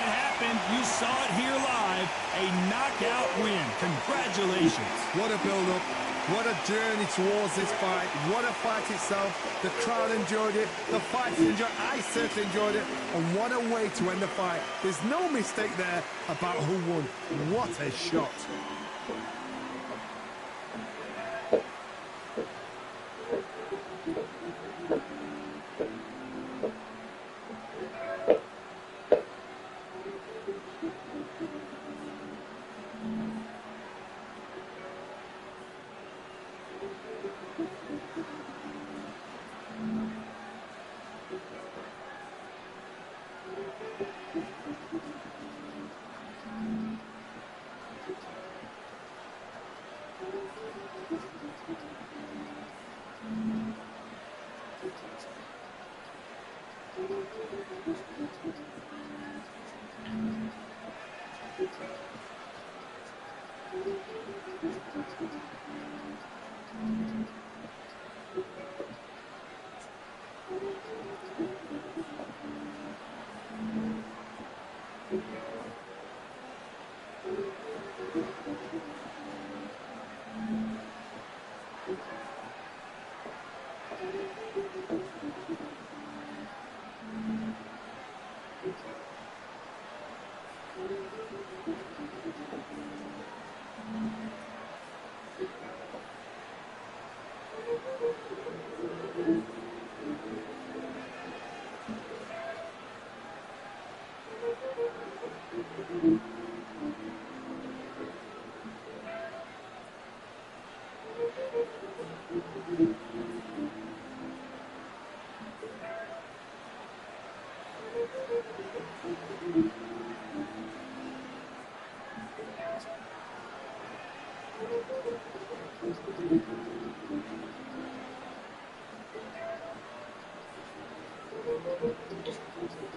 It happened. You saw it here live. A knockout win. Congratulations. What a build-up. What a journey towards this fight. What a fight itself. The crowd enjoyed it. The fighters enjoyed it. I certainly enjoyed it. And what a way to end the fight. There's no mistake there about who won. What a shot.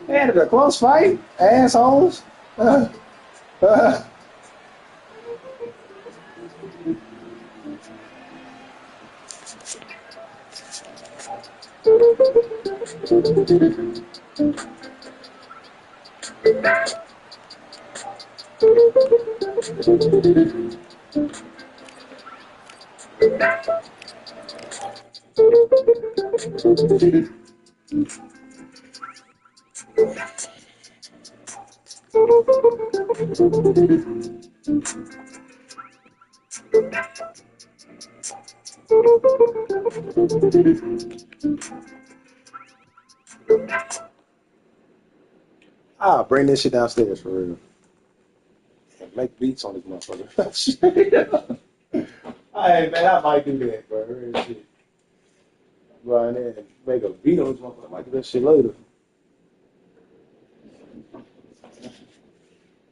Man, it's a close fight, assholes. I'll bring this shit downstairs for real. And make beats on this motherfucker. Hey man, I might do that, bro. Real shit. Go in there and make a beat on this motherfucker. I might do that shit later. I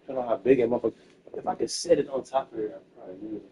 don't know how big that motherfucker. If I could set it on top of there, I'd probably do it.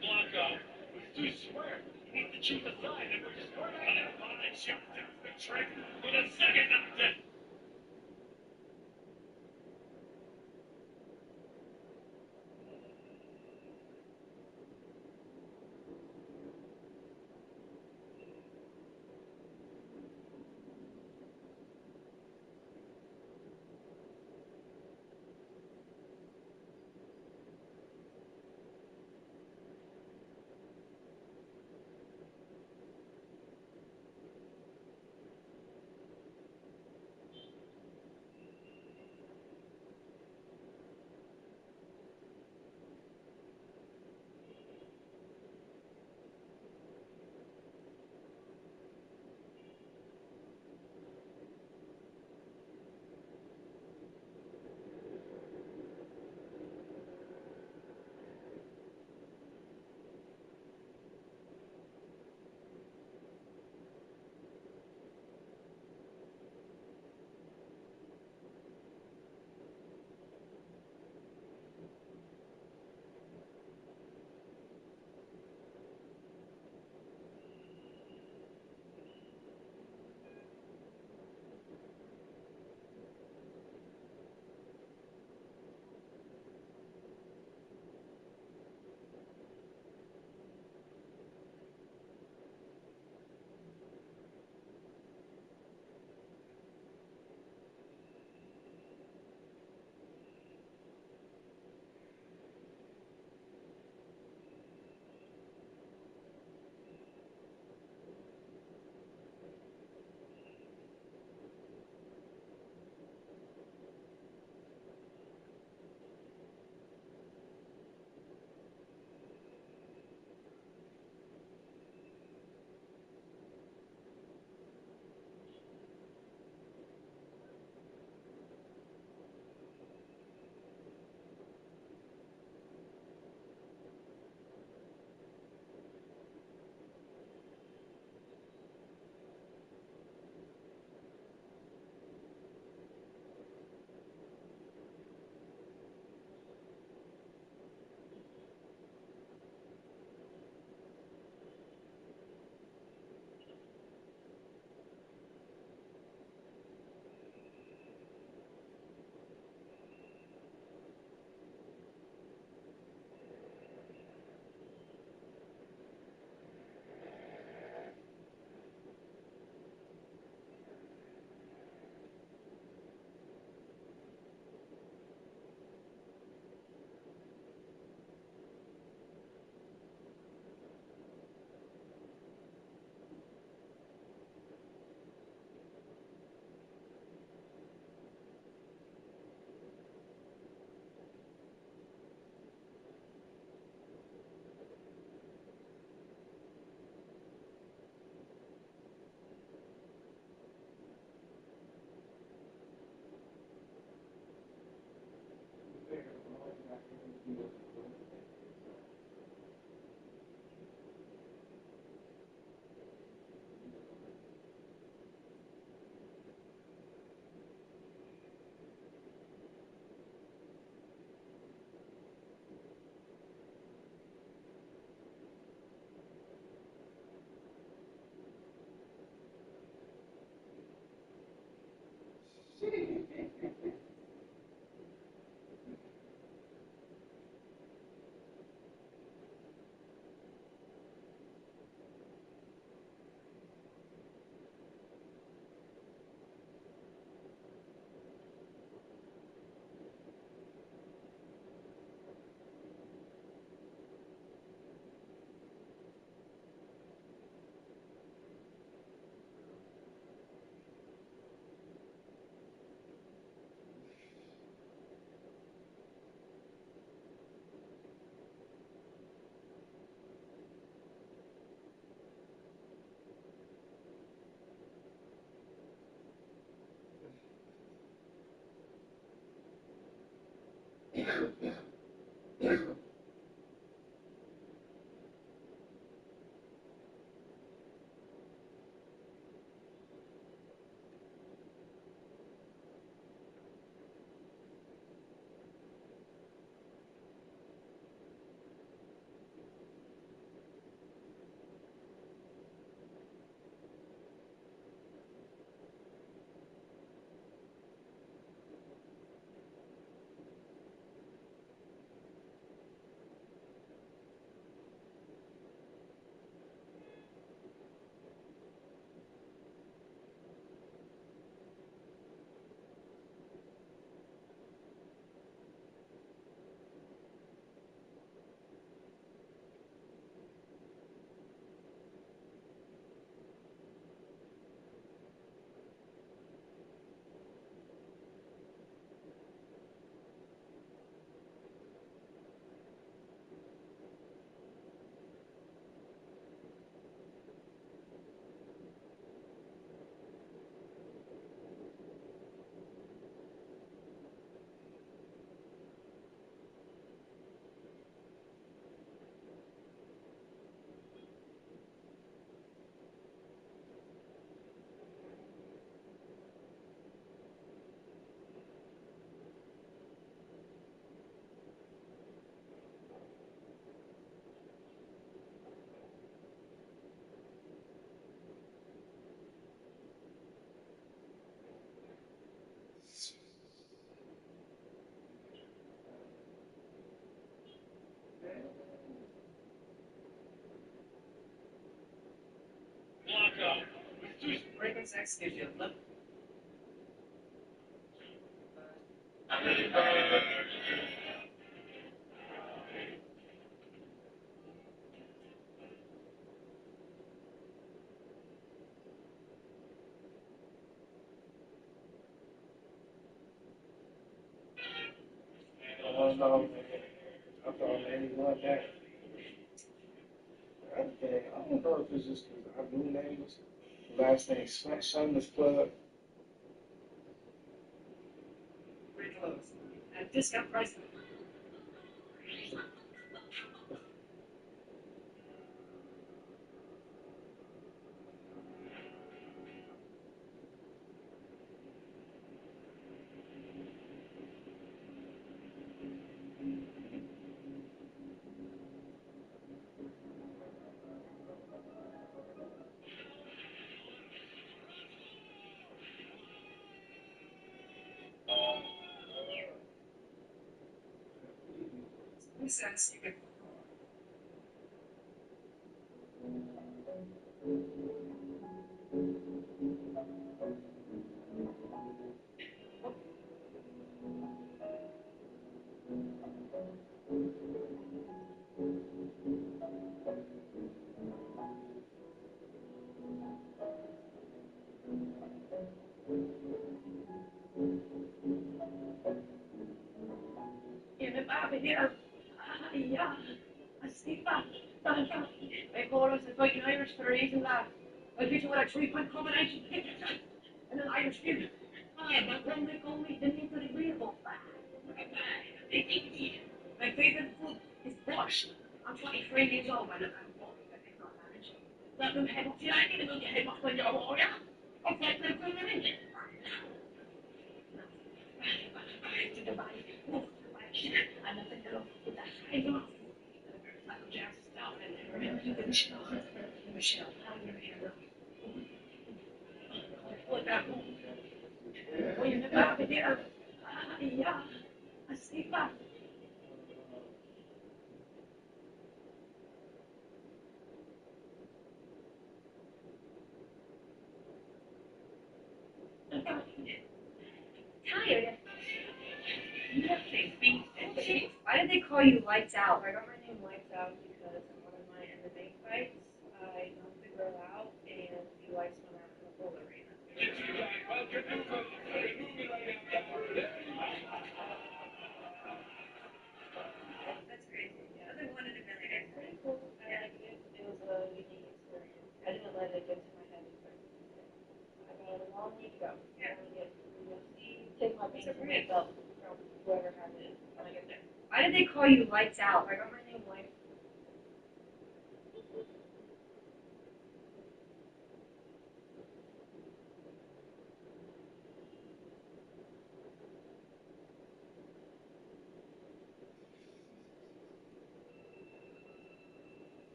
Blanco was too square. He needs to cheat the side and we're just going on it. Fine, shot the trick with a second knocked in. Oh no, man. I thought Manny won that. The other thing, I don't know if it's just because I knew Manny was the last thing smash on this club.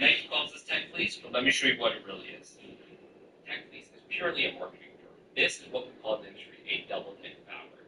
Next calls this tech fleece, but let me show you what it really is. Tech fleece is purely a marketing term. This is what we call in the industry a double knit fabric.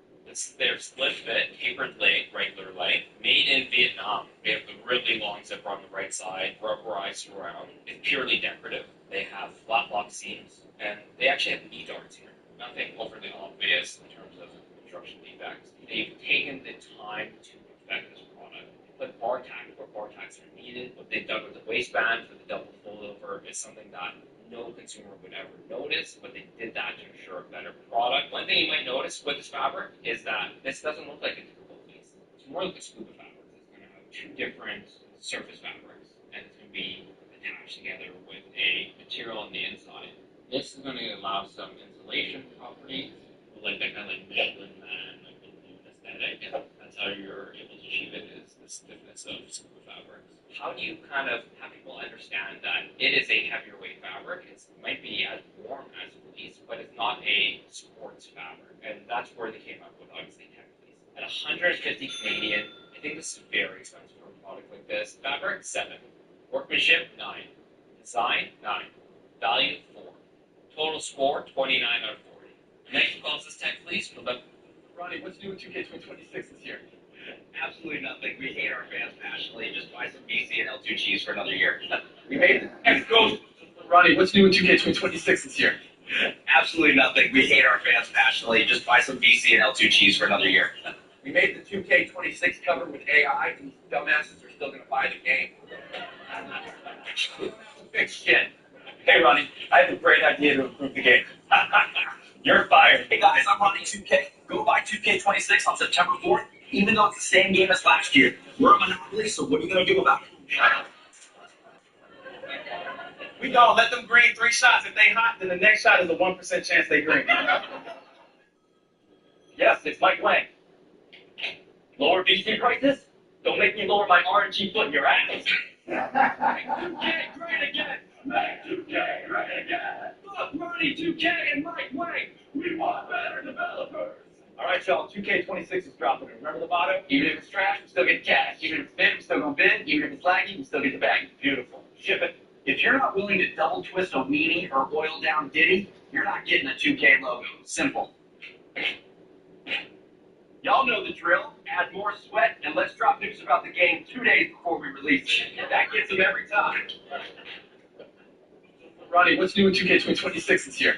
They're split fit, tapered leg, regular leg, made in Vietnam. They have the really long zipper on the right side, rubberized around. It's purely decorative. They have flat lock seams, and they actually have knee darts here. Nothing overly obvious in terms of construction defects. They've taken the time to perfect this product. They put bar tack where bar tacks are needed. What they've done with the waistband for the double fold over is something that no consumer would ever notice, but they did that to ensure a better product. One thing you might notice with this fabric is that this doesn't look like a typical fleece. It's more like a scuba fabric. It's going to have two different surface fabrics, and it's going to be attached together with a material on the inside. This is going to allow some insulation properties, like that kind of like Michelin Man, like balloon aesthetic, and that's how you're able to achieve it, is the stiffness of scuba fabrics. How do you kind of have people understand that it is a heavier weight fabric? It might be as warm as fleece, but it's not a sports fabric, and that's where they came up with obviously Tech Fleece. At 150 Canadian, I think this is very expensive for a product like this. Fabric 7, workmanship 9, design 9, value 4, total score 29 out of 40. Next calls this Tech Fleece. Ronnie, what's new in 2K26 this year? Absolutely nothing. We hate our fans passionately. Just buy some BC and L2 cheese for another year. We made it. Let's go. Ronnie, what's new in 2K26 this year? Absolutely nothing. We hate our fans passionately. Just buy some BC and L2 cheese for another year. We made the 2K26 cover with AI, and dumbasses are still going to buy the game. Big shit. Hey, Ronnie, I have a great idea to improve the game. You're fired. Hey, guys, I'm running 2K. Go buy 2K26 on September 4th, even though it's the same game as last year. We're a monopoly, so what are you going to do about it? We don't let them green 3 shots. If they hot, then the next shot is a 1% chance they green. Yes, it's Mike Wang. Lower BC prices? Don't make me lower my RNG foot in your ass. Make 2K great again. Make 2K great again. Fuck Ronnie, 2K, and Mike Wang. We want better developers. All right, y'all, 2K26 is dropping. Remember the motto? Even if it's trash, we still get cash. Even if it's thin, we still gonna bid. Even if it's laggy, we still get the bag. Beautiful. Ship it. If you're not willing to double twist a weenie or oil down Diddy, you're not getting a 2K logo. Simple. Y'all know the drill. Add more sweat, and let's drop news about the game 2 days before we release it. That gets them every time. Ronnie, what's new in 2K26 this year?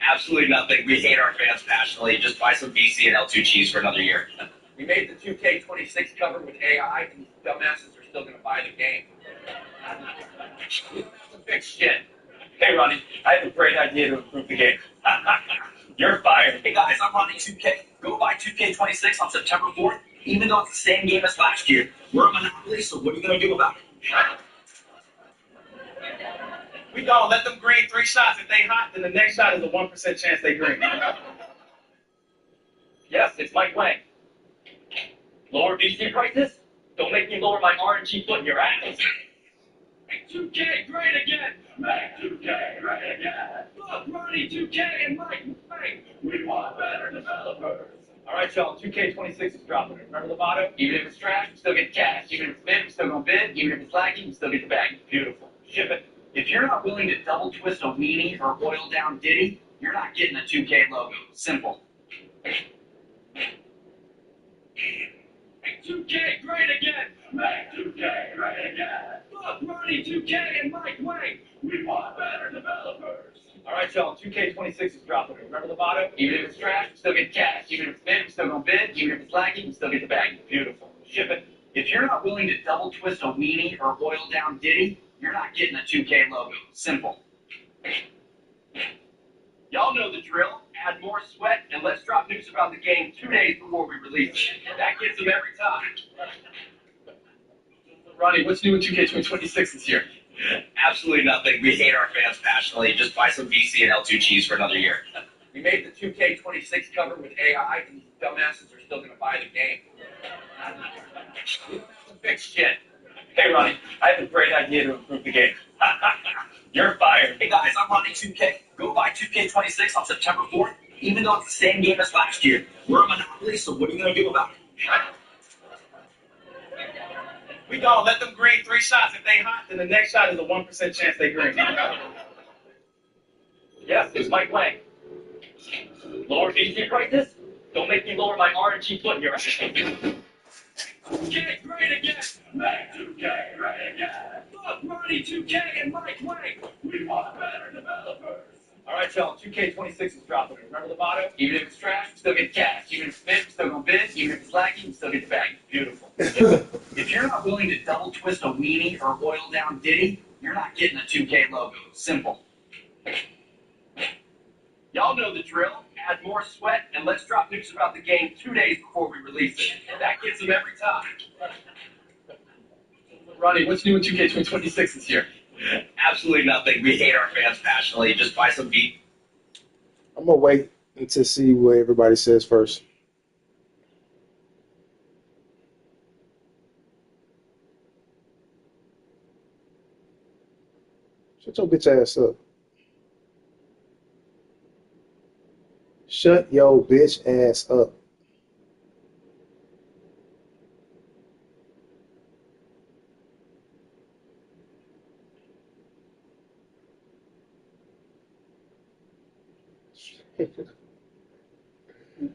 Absolutely nothing. We hate our fans passionately. Just buy some BC and L2 cheese for another year. We made the 2K26 cover with AI, and dumbasses are still going to buy the game. Big shit. Hey, Ronnie, I have a great idea to improve the game. You're fired. Hey, guys, I'm running 2K. Go buy 2K26 on September 4th, even though it's the same game as last year. We're a monopoly, so what are you going to do about it? We don't let them green 3 shots. If they hot, then the next shot is a 1% chance they green. Yes, it's Mike Wang. Lower BC prices? Don't make me lower my RNG foot in your ass. Make 2K great again. Make 2K great again. Fuck Ronnie, 2K, and Mike Wang. We want better developers. All right, y'all, 2K26 is dropping. Remember the motto? Even if it's trash, we still get cash. Even if it's thin, we still gonna bid. Even if it's laggy, we still get the bag. Beautiful. Ship it. If you're not willing to double twist a weenie or oil down Diddy, you're not getting a 2K logo. Simple. Make 2K great again. Make 2K great again. Fuck Ronnie, 2K, and Mike Wang. We want better developers. All right, y'all, 2K26 is dropping. Remember the motto? Even if it's trash, we still get cash. Even if it's thin, we still gonna bid. Even if it's laggy, we still get the bag. Beautiful. Ship it. If you're not willing to double twist a weenie or oil down Diddy, you're not getting a 2K logo. Simple. Y'all know the drill. Add more sweat, and let's drop news about the game 2 days before we release it. That gets them every time. Ronnie, what's new in 2K26 this year? Absolutely nothing. We hate our fans passionately. Just buy some BC and L2 cheese for another year. We made the 2K26 cover with AI, and dumbasses are still going to buy the game. Big shit. Hey, Ronnie, I have a great idea to improve the game. You're fired. Hey, guys, I'm running 2K. Go buy 2K26 on September 4th, even though it's the same game as last year. We're a monopoly, so what are you going to do about it? We don't let them green 3 shots. If they hot, then the next shot is a 1% chance they green. Yes, it's Mike Wang. Lower BC prices? Don't make me lower my RNG foot in your ass. 2K great again. Make 2K great again. Fuck Ronnie, 2K, and Mike Wang. We want better developers. All right, y'all, 2K26 is dropping. Remember the motto? Even if it's trash, we still get cash. Even if it's thin, we still gonna bid. Even if it's laggy, we still get the bag. Beautiful. If you're not willing to double twist a weenie or oil down Diddy, you're not getting a 2K logo. Simple. Y'all know the drill. Add more sweat, and let's drop news about the game 2 days before we release it. That gets them every time. Ronnie, what's new in 2K26 this year? Absolutely nothing. We hate our fans passionately. Just buy some beat. I'm gonna wait until see what everybody says first. Shut your bitch ass up. Shut your bitch ass up.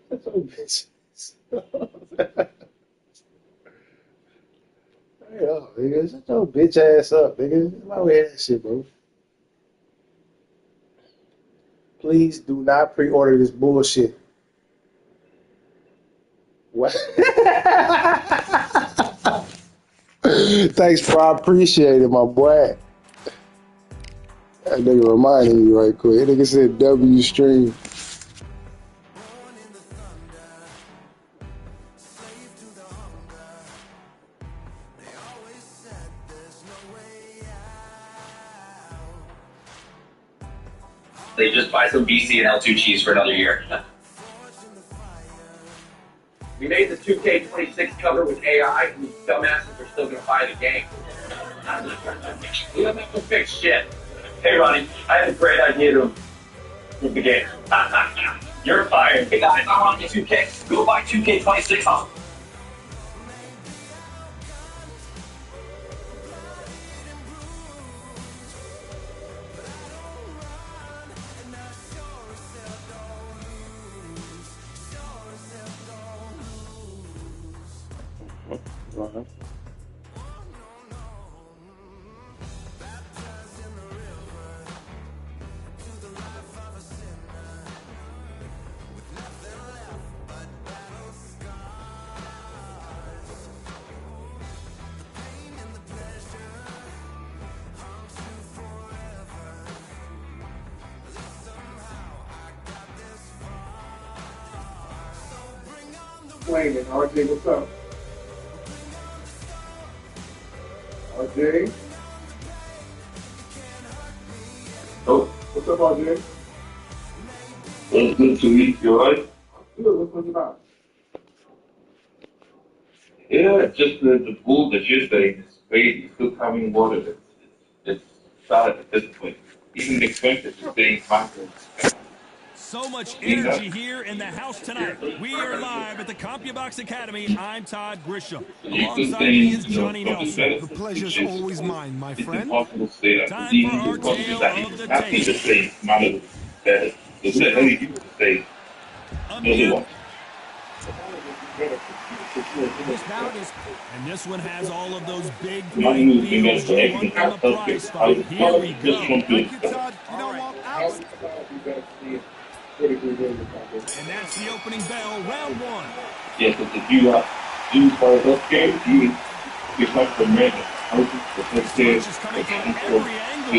Shut your bitch ass up. Hey, oh, nigga, shut your bitch ass up, nigga. Why we hear that shit, bro? Please do not pre-order this bullshit. What? Thanks, bro. I appreciate it, my boy. That nigga reminded me right quick. That nigga said W stream. They just buy some BC and L2 cheese for another year. We made the 2K26 cover with AI, and these dumbasses are still going to buy the game. We don't have to fix shit. Hey, Ronnie, I have a great idea to improve the game. You're fired. Hey, guys, I'm on 2K. Go buy 2K26 on. Uh-huh. Wayne and RJ, what's up? RJ? Oh, What's up, RJ? it's good to meet you, right? Good, what's about? Yeah, just the pool that you're saying is crazy. It's still coming water. It's solid at this point. Even the expensive is staying constant. So much energy here in the house tonight. We are live at the CompuBox Academy. I'm Todd Grisham. You could Alongside say, me is Johnny something Nelson. better. The pleasure's always mine, my It's friend. impossible to say that. Time Even for our the coaches tale that of the even happy to tape. say Manu better. So say any people to say no they Unmute. won't. And this one has all of those big Manu playing has been better fields for you everything. want in the Healthcare, prize fight. Here we just go. Trump Thank you, Todd. You know All right. what? And that's the opening bell, round one. Yes, but if you do for healthcare, you become the man. The healthcare, Punches coming from every angle.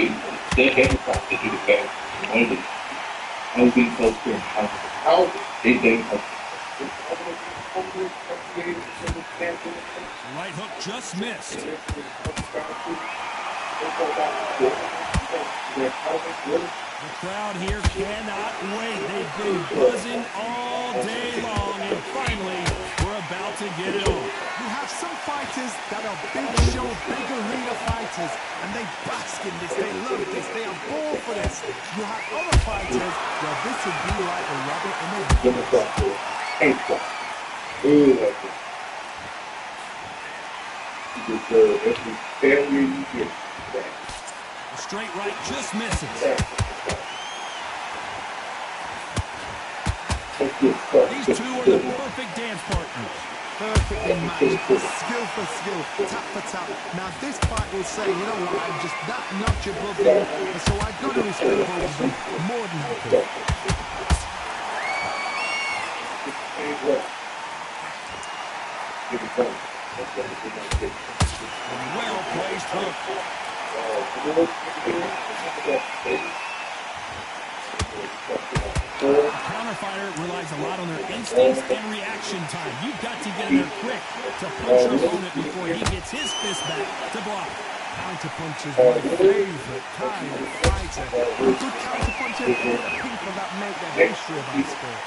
they have a to do the better. Only housing healthcare, how they have. Right hook just missed. The crowd here cannot wait. They've been buzzing all day long, and finally, we're about to get it on. You have some fighters that are big show, big arena fighters, and they bask in this, they love this, they are born for this. You have other fighters where this would be like a rabbit in a A straight right just misses. These two are the perfect dance partners. perfectly matched, skill for skill, tap for tap. Now this fight will say, you know what, I'm just that notch above them, and so I've got to respect both of them more than happy. Well placed hook. Counter fighter relies a lot on their instincts and reaction time. You've got to get in there quick to punch your opponent before he gets his fist back to block. Counter punch is my favorite kind of fighter. A good counter puncher are the people that make the history of our sport.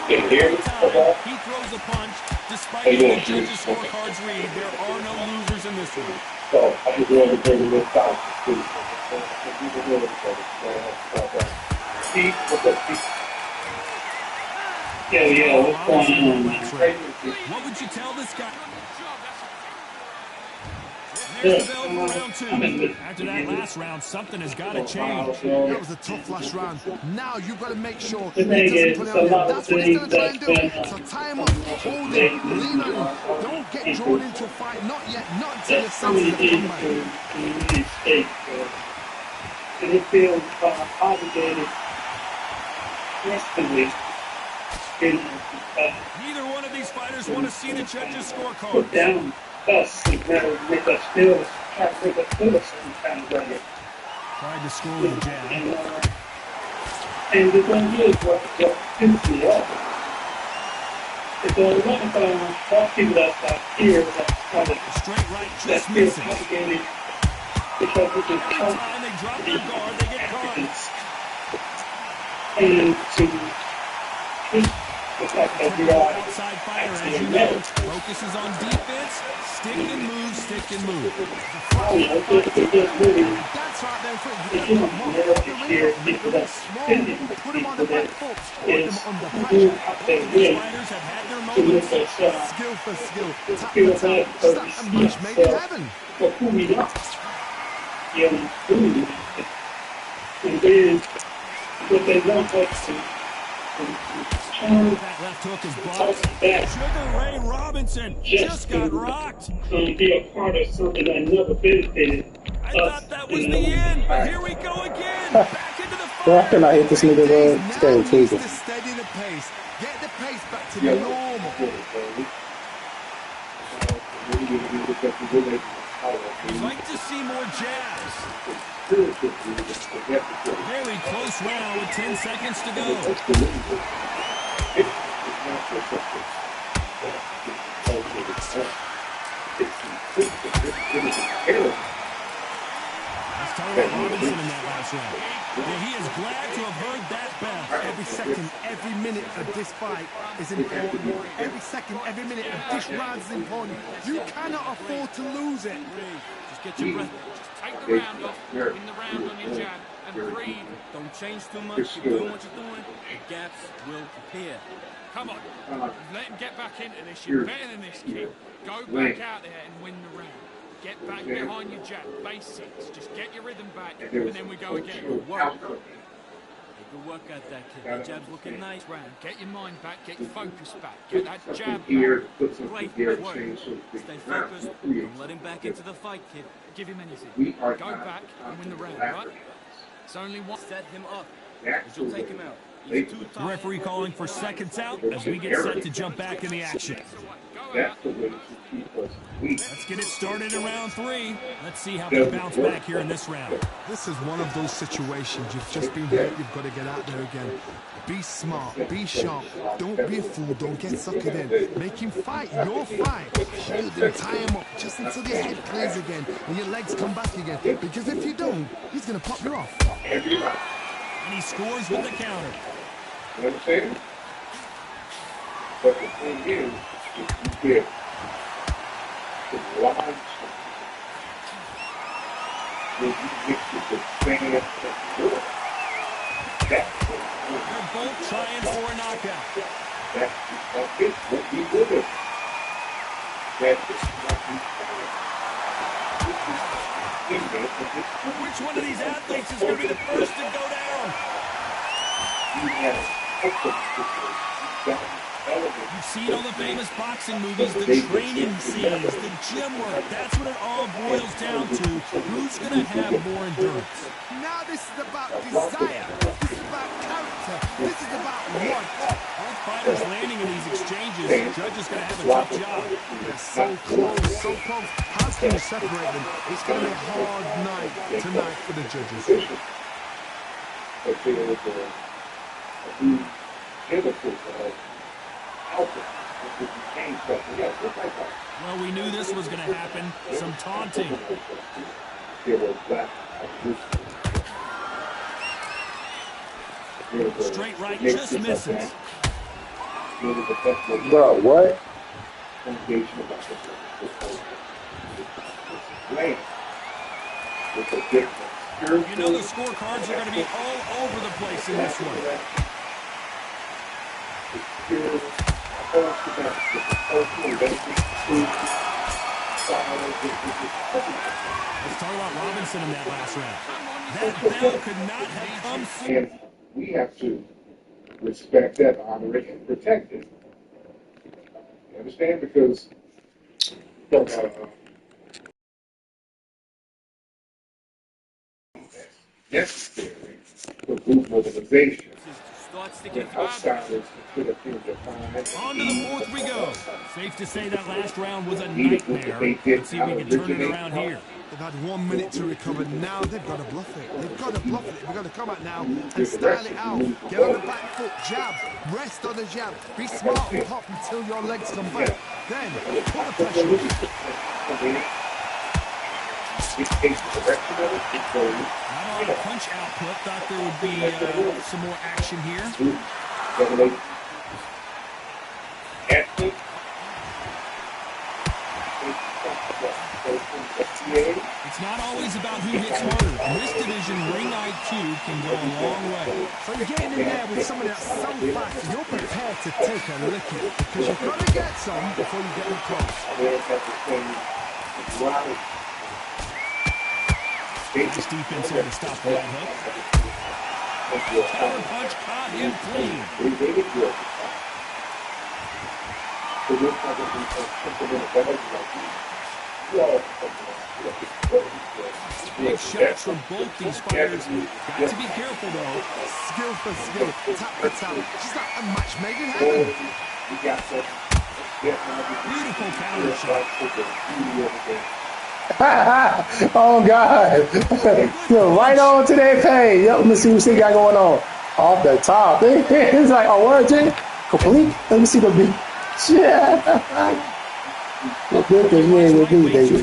Every time he throws a punch, despite the judges' scorecards read, there are no losers in this one. What would you tell this guy? There's the bell for round 2. After that last round, something has got to change. That was a tough last round. Now you've got to make sure he doesn't put it on you. That's what he's going to try and do. So tie him up, hold him, lean on him. Don't get drawn into a fight. Not yet. Not until your senses have come back. And it feels obligated constantly. Neither one of these fighters want to see the judges' scorecard. Down us and make us feel, try to make us feel a certain kind of way. Tried to score with a jab. And the thing is, what pisses me off is that a lot of people that here that kind of Straight right, that just feel missing. obligated because we just Every can't. time they drop their guard, they get caught. And to treat the fact that we are Outside fighter, as you know, focuses on defense, stick and move, stick and move. That's right there, Fred. You got to put him small. Put him on the back foot. Put him under pressure. These fighters have had their moments. Skill for skill. Tap for tap. Start a match made in heaven. for who we are. And then what they want us to That left hook is blocked. Sugar Ray Robinson just got rocked. be a part of something that never benefited I us. thought that was the end, but here we go again. Back into the Bro, I fight. cannot hit this nigga, bro. This Now game needs tweaking. to steady the pace. Get the pace back to the normal. You'd like to see more jabs. Very close round with 10 seconds to go. Let's talk about Robinson in that last round. Yeah, he is glad to have heard that bell. Every second, every minute of this fight is important. Every second, every minute of this round is important. You cannot afford to lose it. Just get your breath. Just take the round off. In the round on your jab and breathe. Don't change too much. Keep doing what you're doing. The gaps will appear. Come on. Let him get back into this. You're better than this, kid. Go back out there and win the round. Get back behind your jab. Basics. Just get your rhythm back, and then we go again. Good work. Good work at that, kid. That jab's looking nice. Round. Get your mind back. Get your focus back. Get that jab back. Great work. Stay focused. Don't let him back into the fight, kid. Give him anything. Go back and win the round, right? It's only one. Set him up. But you'll take him out. He's too The tough. referee calling for seconds out as we get set to jump back in the action. Go out. Let's get it started in round 3. Let's see how they bounce back here in this round. This is one of those situations. You've just been hurt. You've got to get out there again. Be smart. Be sharp. Don't be a fool. Don't get suckered in. Make him fight your fight. Shield him. Tie him up just until your head clears again and your legs come back again. Because if you don't, he's going to pop you off. And he scores with the counter. You understand? But the thing is, if you get the large, when you mix with the fan that's good, They're both trying for a knockout. that's it. What you good at. That's it. Which one of these athletes is going to be the first to go down? You've seen all the famous boxing movies, the training scenes, the gym work. That's what it all boils down to. Who's going to have more endurance? Now this is about desire. This is about character. This is about want. Both fighters landing in these exchanges. The judge is going to have a tough job. They're so close, so close. How can you separate them? It's going to be a hard night tonight for the judges. but there is a new genesis of alpha, which became something else. Just like that. Well, we knew this was going to happen. Some taunting. There was that. Straight right just misses. Bro, what? You know the scorecards are going to be all over the place in this one. Let's talk about Robinson in that last round. That bell could not have come sooner. And we have to respect that, honor it, and protect it. You understand? Because necessary for group mobilization. When outsiders consider things defined. On to the fourth we go. Safe to say that last round was a nightmare. Let's see if we can turn it around here. They've had 1 minute to recover. Now they've got to bluff it. They've got to bluff it. They've got to come out now and style it out. Get on the back foot, jab, rest on the jab. Be smart and pop until your legs come back. Then put the pressure on. Not a lot of punch output. Thought there would be some more action here. It's not always about who hits harder. In this division, ring IQ can go a long way. So you're getting in there with somebody that's so fast, you're prepared to take a licking because you've got to get some before you get them close. Just deep inside to stop the right hook. Counter punch caught him clean. Big shots from both these fighters. Got to be careful, though. Skill for skill, tap for tap. Just like a match made in heaven. Beautiful counter shot. Oh, God. Yo, right on to that page. Yep, let me see what she got going on. Off the top. It's like, oh, word, Jay? Complete? Let me see the beat. Yeah. Good, because you ain't going to be, baby.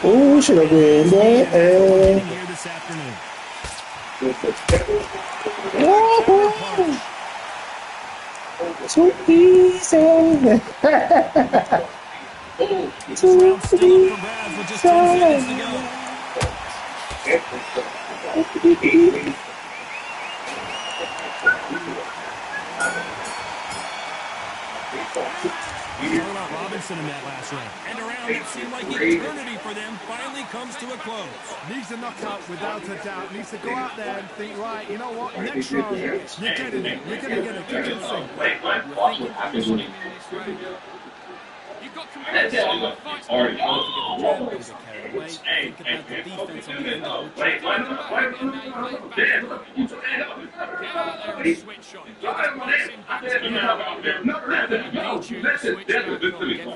Oh, should have been there. Here this afternoon. Too easy. This round still up for grabs with just 10 seconds to go. Talking about Robinson in that last round. And a round that seemed like eternity for them finally comes to a close. Needs a knockout without a doubt. Needs to go out there and think, right, you know what, next round, you're getting it. You're going to get a kick and sing. You've got competition in the fight. Don't forget the jab, don't get carried away. Think about the defense on the end of the Get out there and switch shot. Get this boxing back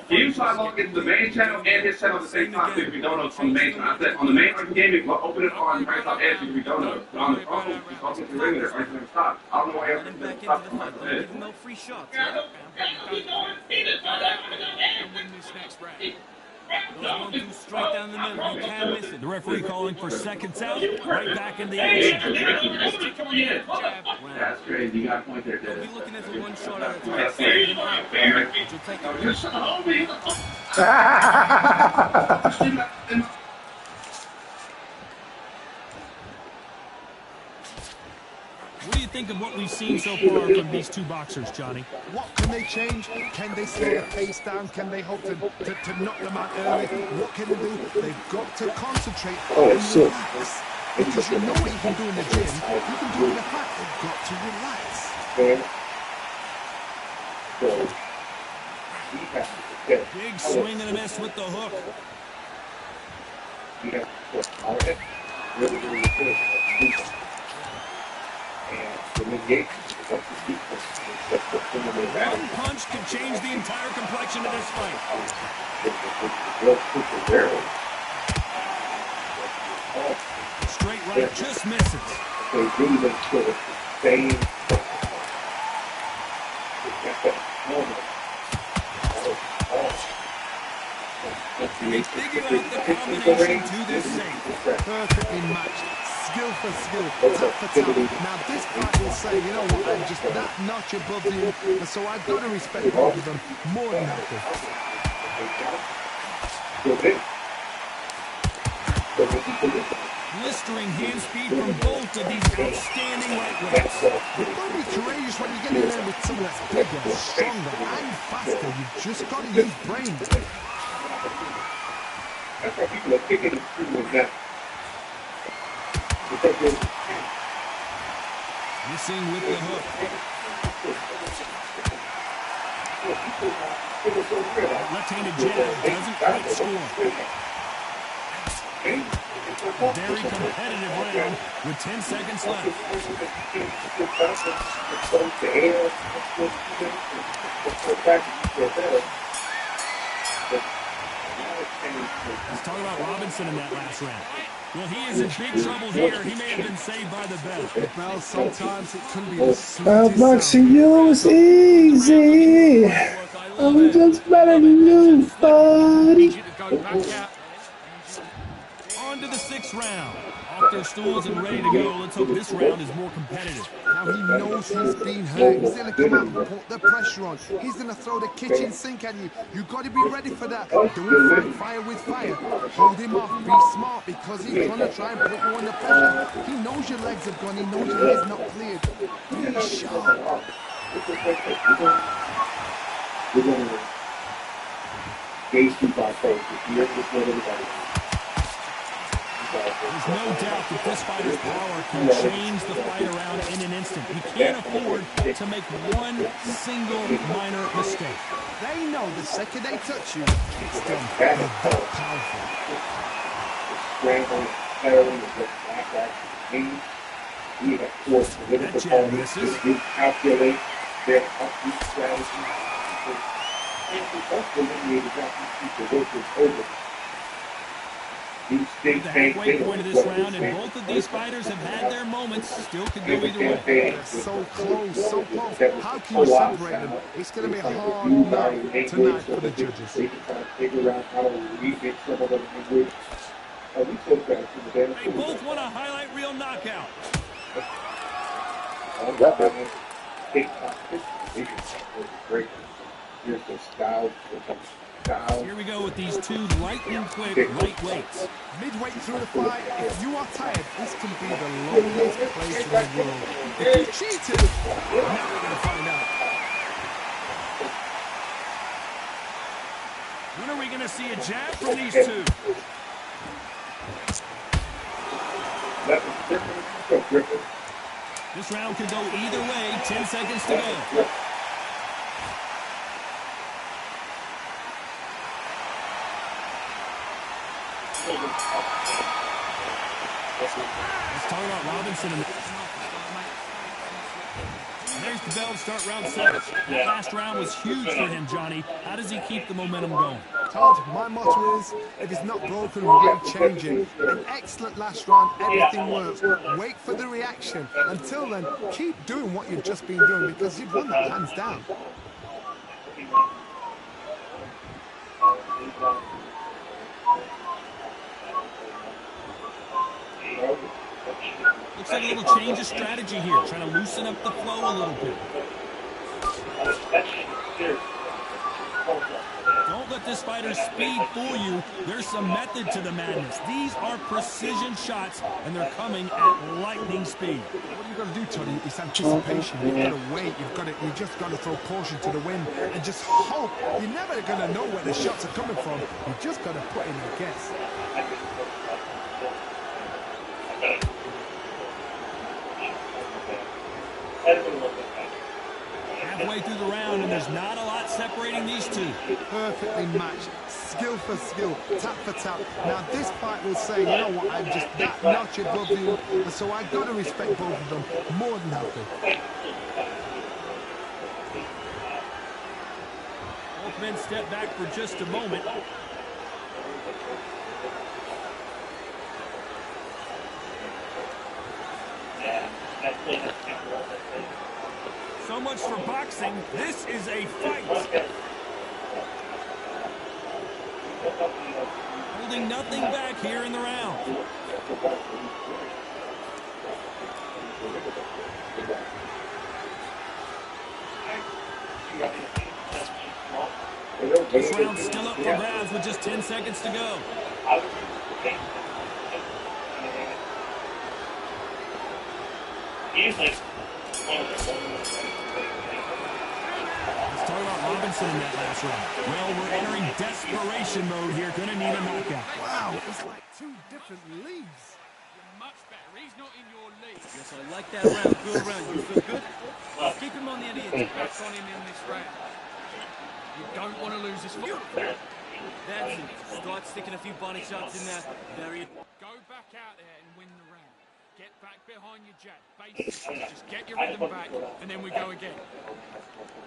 Can you log into the main channel and his channel at the same time if you don't know on the main channel? I said on the main gaming, we'll open it on right top edge if you don't know. But on the phone, just open the regular right from the top. I don't know why everything's going to stop from my head. Give him no free shots. And win this next round. Those 1, 2 straight down the middle. You can't miss it. The referee calling for seconds out. Right back in the action. That's crazy. You got a point there, Dad. We'll be looking at the one shot at a time. You'll take What do you think of what we've seen so far from these two boxers, Johnny? What can they change? Can they slow the pace down? Can they hope to knock them out early? What can they do? They've got to concentrate on relax. Because you know what you can do in the gym, you can do in the fight. They've got to relax. Big swing and a miss with the hook. One punch could change the entire complexion of this fight. Straight right just misses. they really make sure it's the same moment. He's figured out the combination to this save. Perfectly matched. Skill for skill, tap for tap. Now this fight will say, you know what, I'm just that notch above you, and so I've got to respect both of them more than happy. Blistering hand speed from both of these outstanding lightweights. You've got to be courageous when you get in there with someone that's bigger, stronger, and faster. You've just got to use brain. That's why people are kicking the screw with that. Because they're missing with the hook. Left-handed jab doesn't quite score. Very competitive round with 10 seconds left. Let's talk about Robinson in that last round. Well, he is in big trouble here. He may have been saved by the bell. Well, sometimes it can be the sweetest Boxing you is easy. I'm just better than you, buddy. On to the 6th round. Off their stools and ready to go. Let's hope this round is more competitive. Now he knows he's been hurt. He's going to come out and put the pressure on. He's going to throw the kitchen sink at you. You've got to be ready for that. Don't fight fire with fire. Hold him off. Be smart because he's going to try and put you under pressure. He knows your legs have gone. He knows your head's not cleared. Be sharp. we're going to gauge people our first. You're just let everybody. There's no doubt that this fighter's power can change the fight around in an instant. He can't afford to make one single minor mistake. They know the second they touch you, it's done. They're that powerful. Scrambling, paralleling with the black act means we have forced political parties to calculate their upbeat strategy. And that's eliminated that these people work is over. The halfway point of this round, and both of these fighters have had their moments. Still could go either way. They're so close, so close. How can you separate them? It's going to be a hard night tonight for the judges. They can try to figure out how to remix some of the language. They both want a highlight reel knockout. Here's the style. Here we go with these two lightning quick lightweights. Midway through the fight, if you are tired, this can be the loneliest place in the world. If you cheated, you're never going to find out. When are we going to see a jab from these two? This round could go either way. 10 seconds to go. Let's talk about Robinson. There's the bell to start round 7. That last round was huge for him, Johnny. How does he keep the momentum going? Todd, my motto is, if it's not broken, why change it? An excellent last round, everything works. Wait for the reaction. Until then, keep doing what you've just been doing because you've won that hands down. Looks like a little change of strategy here, trying to loosen up the flow a little bit. Don't let this fighter's speed fool you. There's some method to the madness. These are precision shots, and they're coming at lightning speed. What you've got to do, Tony, is anticipation. You've got to wait. You just got to throw caution to the wind and just hope. You're never going to know where the shots are coming from. You just got to put in a guess. Halfway through the round, and there's not a lot separating these two. Perfectly matched, skill for skill, tap for tap. Now this fight will say, you know what, I'm just that notch above you, and so I've got to respect both of them more than happy. Both men step back for just a moment. So much for boxing. This is a fight. Holding nothing back here in the round. This round's still up for grabs with just 10 seconds to go. Let's talk about Robinson in that last round. Well, we're entering desperation mode here. Gonna need a knockout. Wow, it's like two different leagues. You're much better. He's not in your league. Yes, I like that round. Good round. You feel good? Keep him on the end of your Back on him in this round. You don't want to lose this fight. That's it. Start sticking a few body shots in there. Bury it. Go back out there and win the round. Get back behind your jab. Basics. Just get your rhythm back, and then we go again.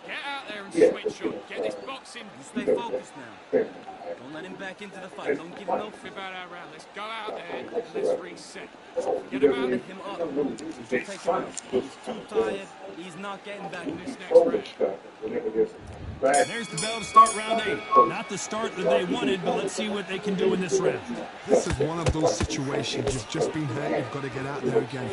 Get out there and switch on. Get this boxing. You stay focused now. Don't let him back into the fight. Don't give him no about our round. Let's go out there and let's reset. Get him out. Let him up. Don't take him out. He's too tired. He's not getting back in this next round. There's the bell to start round 8. Not the start that they wanted, but let's see what they can do in this round. This is one of those situations. You've just been hurt. You've got to get out there again.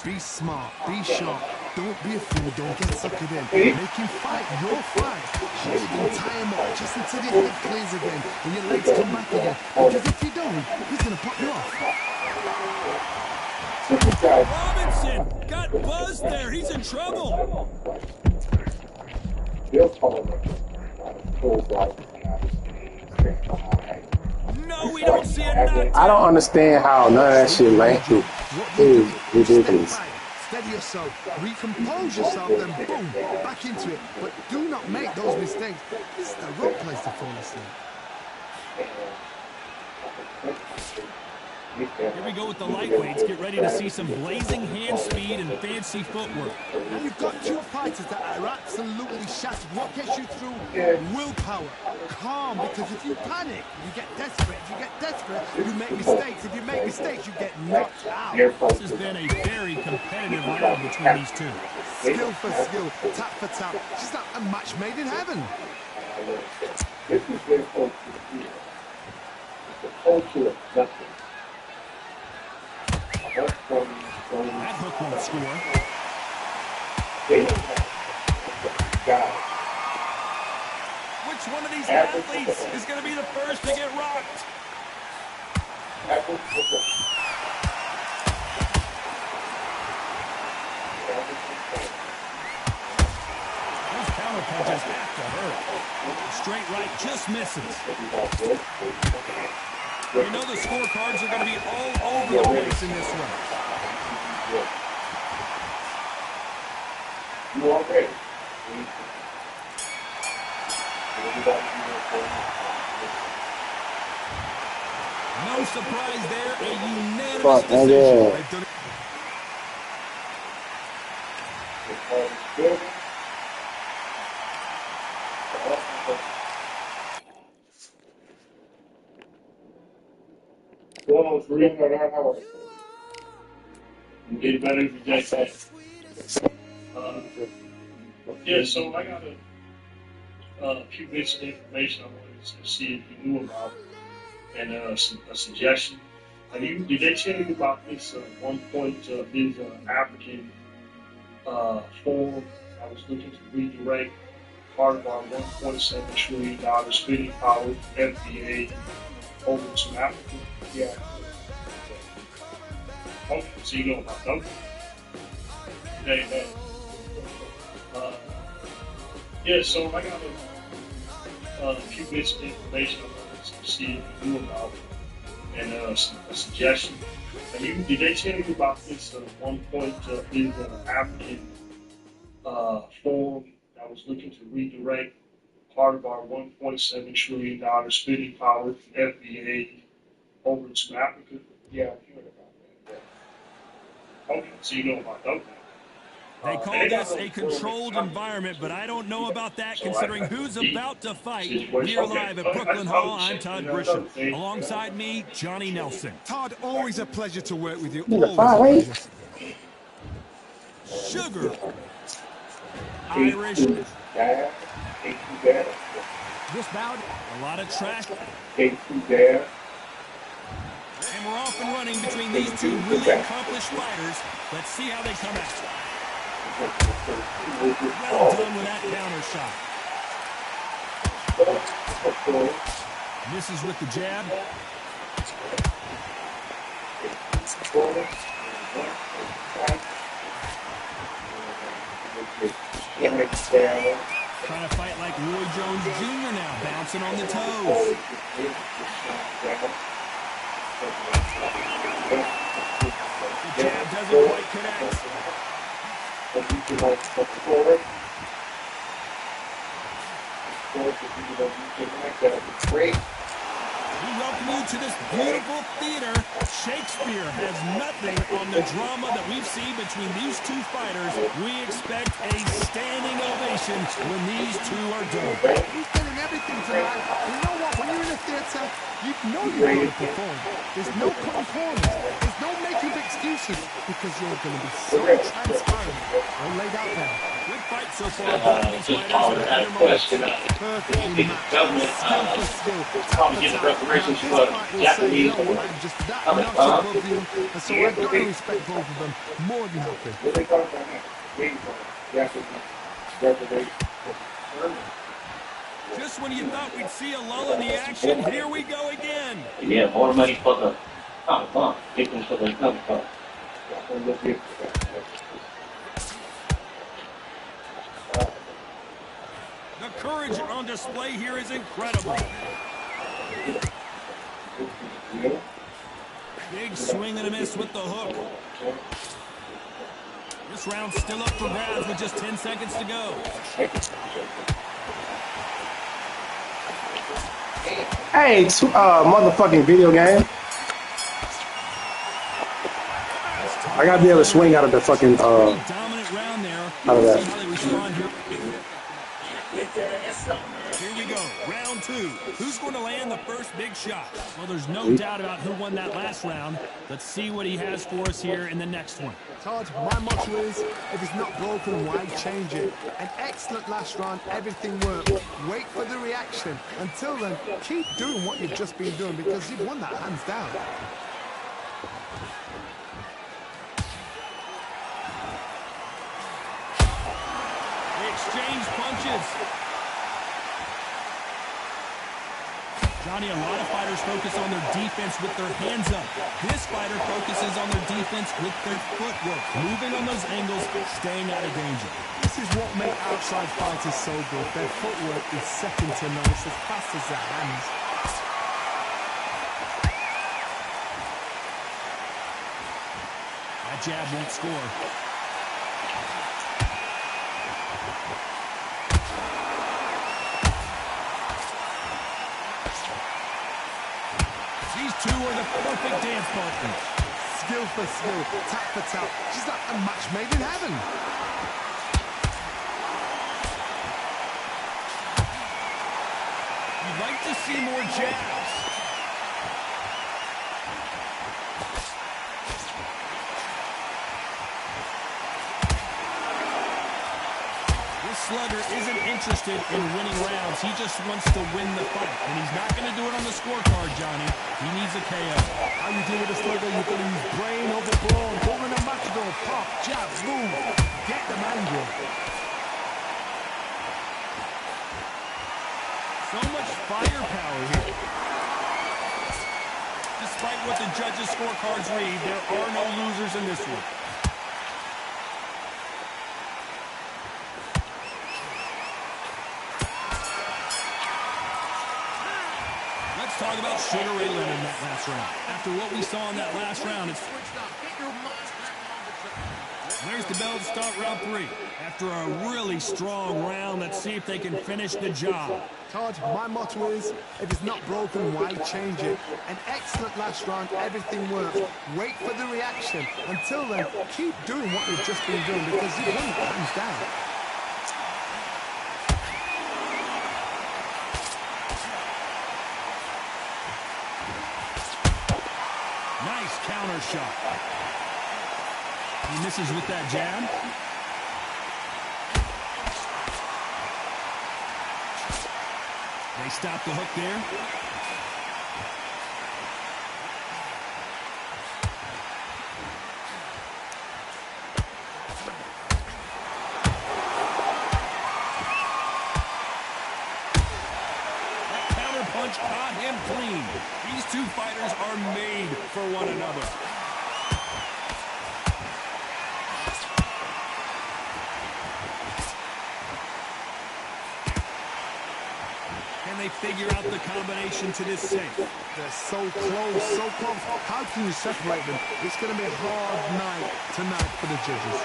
Be smart. Be sharp. Don't be a fool. Don't get suckered in. Make him fight your fight. Hold him, tie him up just until your head clears again and your legs come back again. Because if you don't, he's going to pop you off. Robinson got buzzed there. He's in trouble. No, we don't see a knockdown. I don't understand how none of that shit lengthy. It is ridiculous. Steady yourself, recompose yourself, then boom, back into it. But do not make those mistakes. This is the wrong place to fall asleep. Here we go with the lightweights. Get ready to see some blazing hand speed and fancy footwork. And you've got two fighters that are absolutely shattered. What gets you through? Willpower. Calm, because if you panic, you get desperate. If you get desperate, you make mistakes. If you make mistakes, you get knocked out. This has been a very competitive round between these two. Skill for skill, tap for tap. Just like a match made in heaven. This is their culture. The culture of nothing. That hook won't score. Which one of these athletes is going to be the first to get rocked? Those counter punches have to hurt. Straight right just misses. You know the scorecards are going to be all over the place in this one. You are ready. No surprise there, a unanimous decision. Get better if you just say. Yeah, so I got a few bits of information I wanted to see if you knew about, and a suggestion. Did they tell you about this 1 point this African forum I was looking to redirect part of our $1.7 trillion spending power FBA over to Africa? Yeah. Okay, so you know about them. Yeah, so I got a few bits of information I wanted to see if you knew about, and a suggestion. Did they tell you about this 1 point this African forum I was looking to redirect part of our $1.7 trillion spending power FBA over to Africa? Yeah, I've heard about that. Yeah. Okay, so you know about them. They call this a controlled environment, but I don't know about that considering who's about to fight. Here live at Brooklyn Hall, I'm Todd Grisham. Alongside me, Johnny Nelson. Todd, always a pleasure to work with you. Always a pleasure. Sugar. Irish. K2 there. K2 there. This bout, a lot of trash. K2 there. And we're off and running between these two really accomplished fighters. Let's see how they come out. Well done with that counter shot. Misses with the jab. Trying to fight like Roy Jones Jr. now, bouncing on the toes. The jab doesn't quite connect. We welcome you to this beautiful theater. Shakespeare has nothing on the drama that we've seen between these two fighters. We expect a standing ovation when these two are done. He's getting everything tonight. You know what? When you're in a theater, you know you're going to perform. There's no cutting corners. There's no making excuses because you're going to be so transparent or laid out there. Good fight so far. Both of these fighters have had their moments. Perfectly matched. Skill for skill. Probably get the reparations for Japanese. I'm just that notch above you, and so I've got to respect both of them more than nothing. Just when you thought we'd see a lull in the action, here we go again. Yeah, more money for the victims for the cover. The courage on display here is incredible. Big swing and a miss with the hook. This round's still up for grabs with just 10 seconds to go. Hey, motherfucking video game. I gotta be able to swing out of the fucking dominant round there. Out of that. See how they respond here. Here we go, round two. Who's going to land the first big shot? Well, there's no doubt about who won that last round. Let's see what he has for us here in the next one. Todd, my motto is, if it's not broken, why change it? An excellent last round, everything worked. Wait for the reaction. Until then, keep doing what you've just been doing because you've won that hands down. They exchange punches. Johnny, a lot of fighters focus on their defense with their hands up. This fighter focuses on their defense with their footwork, moving on those angles, staying out of danger. This is what makes outside fighters so good. Their footwork is second to none. It's as fast as their hands. That jab won't score. These two are the perfect dance partners. Skill for skill, tap for tap. Just like a match made in heaven. You'd like to see more jabs. Slugger isn't interested in winning rounds. He just wants to win the fight. And he's not going to do it on the scorecard, Johnny. He needs a KO. How you deal with a slugger? You're going to use brain over brawn. Don't win a matador. Pop, jab, move. Get them angry. So much firepower here. Despite what the judges' scorecards read, there are no losers in this one. Talk about Sugar Ray Leonard in that last round. After what we saw in that last round, it's... There's the bell to start round three. After a really strong round, let's see if they can finish the job. Todd, my motto is, if it's not broken, why change it? An excellent last round, everything works. Wait for the reaction. Until then, keep doing what you've just been doing because you've won it hands down. Counter shot. He misses with that jab. They stop the hook there. That counter punch caught him clean. These two fighters are made for one another. They figure out the combination to this safe. They're so close, so close. How can you separate them? It's going to be a hard night tonight for the judges.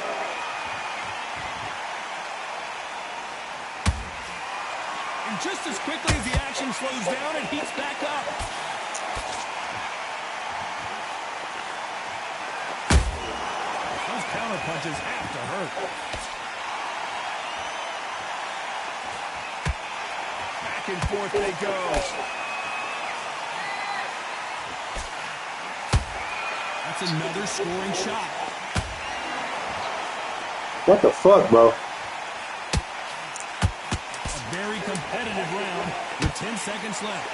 And just as quickly as the action slows down, it heats back up. Those counter punches have to hurt. Back and forth they go. That's another scoring shot. What the fuck, bro? A very competitive round with 10 seconds left.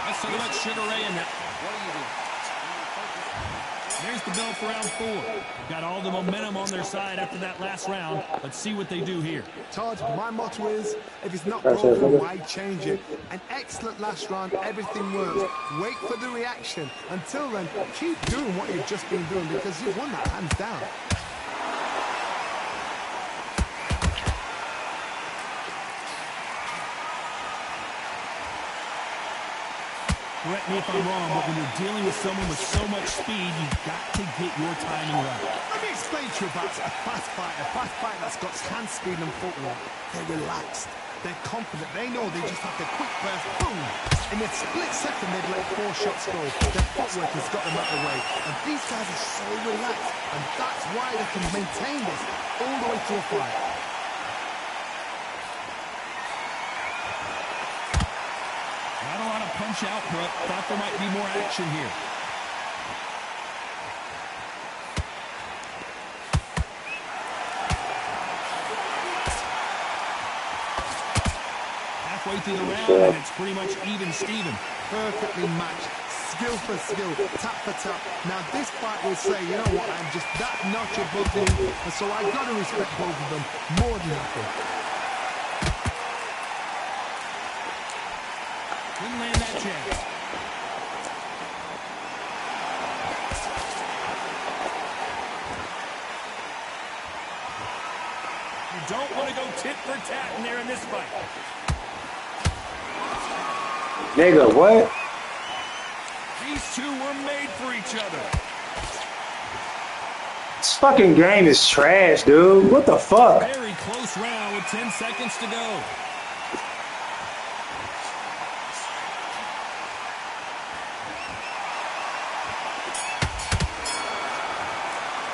Let's talk about Sugar Ray and that. What do you do? There's the bell for round 4. They've got all the momentum on their side after that last round. Let's see what they do here. Todd, my motto is, if it's not broken, why change it? An excellent last round, everything works. Wait for the reaction. Until then, keep doing what you've just been doing because you've won that hands down. Correct me if I'm wrong, but when you're dealing with someone with so much speed, you've got to get your timing right. Let me explain to you about a fast fighter that's got hand speed and footwork. They're relaxed. They're confident. They know they just have to quick burst, boom. In a split second, they've let 4 shots go. Their footwork has got them out of the way. And these guys are so relaxed. And that's why they can maintain this all the way to a fight. Not a lot of punch out, but thought there might be more action here. Halfway through the round, and it's pretty much even Steven. Perfectly matched, skill for skill, tap for tap. Now this fight will say, you know what, I'm just that notch above them, and so I've got to respect both of them more than nothing. Couldn't land that jab. You don't want to go tit for tat in there in this fight. Nigga, what? These two were made for each other. This fucking game is trash, dude. What the fuck? Very close round with 10 seconds to go.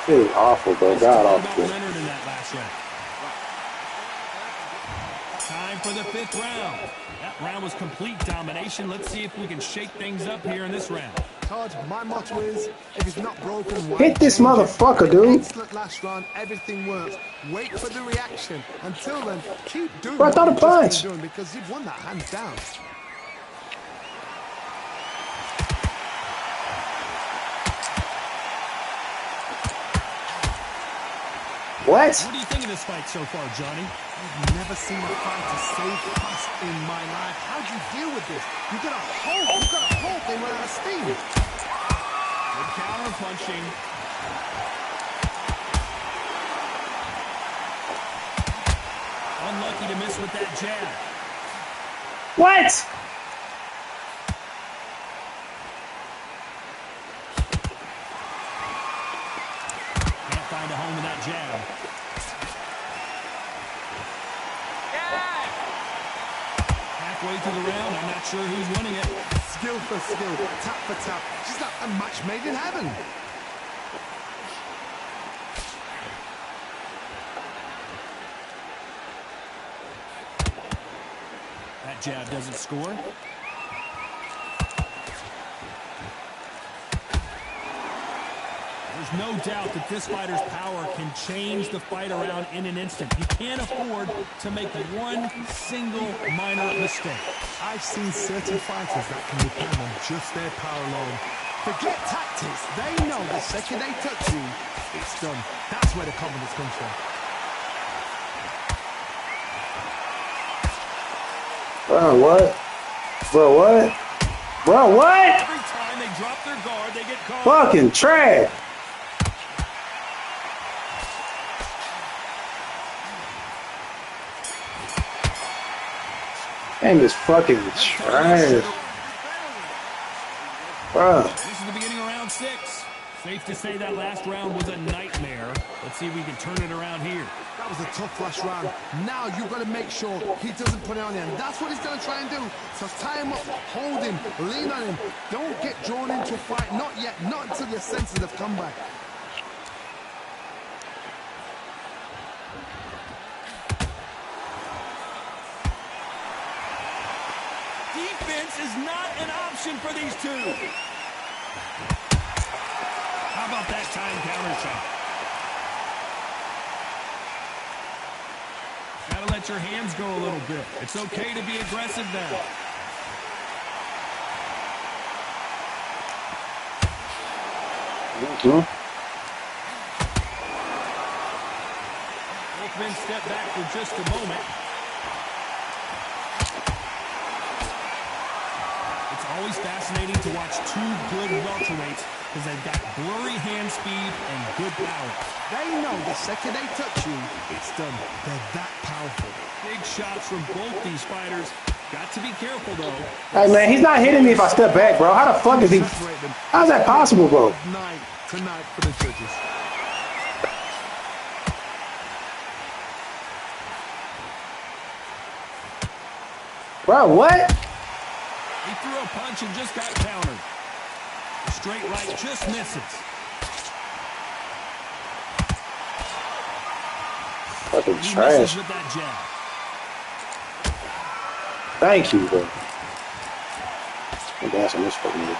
This is awful, bro. God awful. Leonard in that last round. Time for the 5th round. That round was complete domination. Let's see if we can shake things up here in this round. Todd, my motto is, if it's not broken, why hit this change motherfucker, it? dude. Excellent last round, everything works. Wait for the reaction. Until then, keep doing Bro, I what thought a you've just punch. been doing because you've won that hands down. What? What do you think of this fight so far, Johnny? I've never seen a fighter so fast in my life. How do you deal with this? You've got to hope they run out of steam. Good counter punching. Unlucky to miss with that jab. What? Can't find a home with that jab. Halfway through the round, I'm not sure who's winning it. Skill for skill, tap for tap. Just like a match made in heaven. That jab doesn't score. There's no doubt that this fighter's power can change the fight around in an instant. You can't afford to make one single minor mistake. I've seen certain fighters that can depend on just their power alone. Forget tactics. They know the second they touch you, it's done. That's where the confidence comes from. Bro, what? Bro, what? Bro, what? Every time they drop their guard, they get caught. Fucking trash. Game is fucking trash. Bro. This is the beginning of round 6. Safe to say that last round was a nightmare. Let's see if we can turn it around here. That was a tough last round. Now you've got to make sure he doesn't put it on you. And that's what he's going to try and do. So tie him up, hold him, lean on him. Don't get drawn into a fight. Not yet. Not until your senses have come back. Defense is not an option for these two. How about that time counter shot? Gotta let your hands go a little bit. It's okay to be aggressive now. Both men step back for just a moment. It's always fascinating to watch two good welterweights because they've got blurry hand speed and good power. They know the second they touch you, it's done. They're that powerful. Big shots from both these fighters. Got to be careful, though. Hey, man, he's not hitting me if I step back, bro. How the fuck is he? How's that possible, bro? Night tonight for the judges. Bro, what? He threw a punch and just got countered. The straight right just misses. Fucking He trash. misses with that jab. Thank you, bro. I'm dancing this fucking move.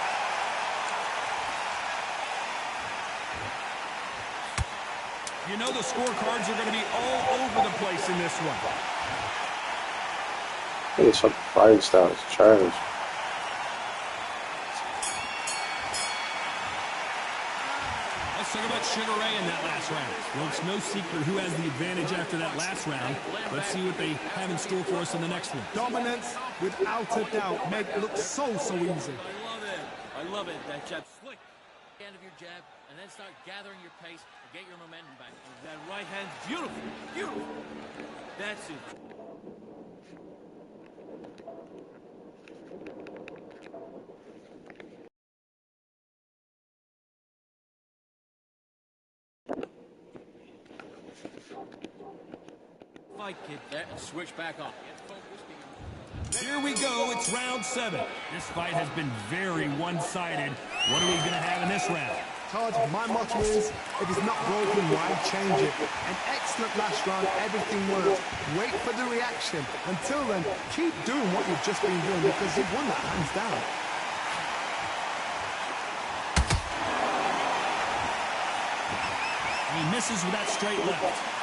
You know the scorecards are going to be all over the place in this one. Look at this fucking fighting style. It's trash. Let's talk about Sugar Ray in that last round. Well, it's no secret who has the advantage after that last round. Let's see what they have in store for us in the next one. Dominance, without a doubt, make it look so easy. I love it. I love it. That jab slick. End of your jab, and then start gathering your pace and get your momentum back. That right hand, beautiful, beautiful. That's it. Fight, kid, there, and switch back on. Get focused. Here we go. It's round 7. This fight has been very one-sided. What are we going to have in this round? Todd, my motto is, if it's not broken, why change it? An excellent last round, everything worked. Wait for the reaction. Until then, keep doing what you've just been doing because you've won that hands down. And he misses with that straight left.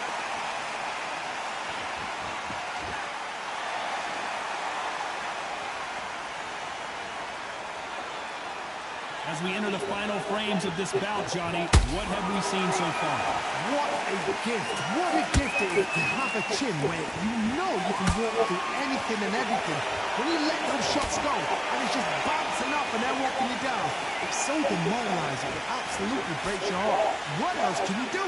As we enter the final frames of this bout, Johnny, what have we seen so far? What a gift. What a gift it is to have a chin where you know you can walk through anything and everything. When you let those shots go and it's just bouncing up and they're walking you down, it's so demoralizing. It absolutely breaks your heart. What else can you do?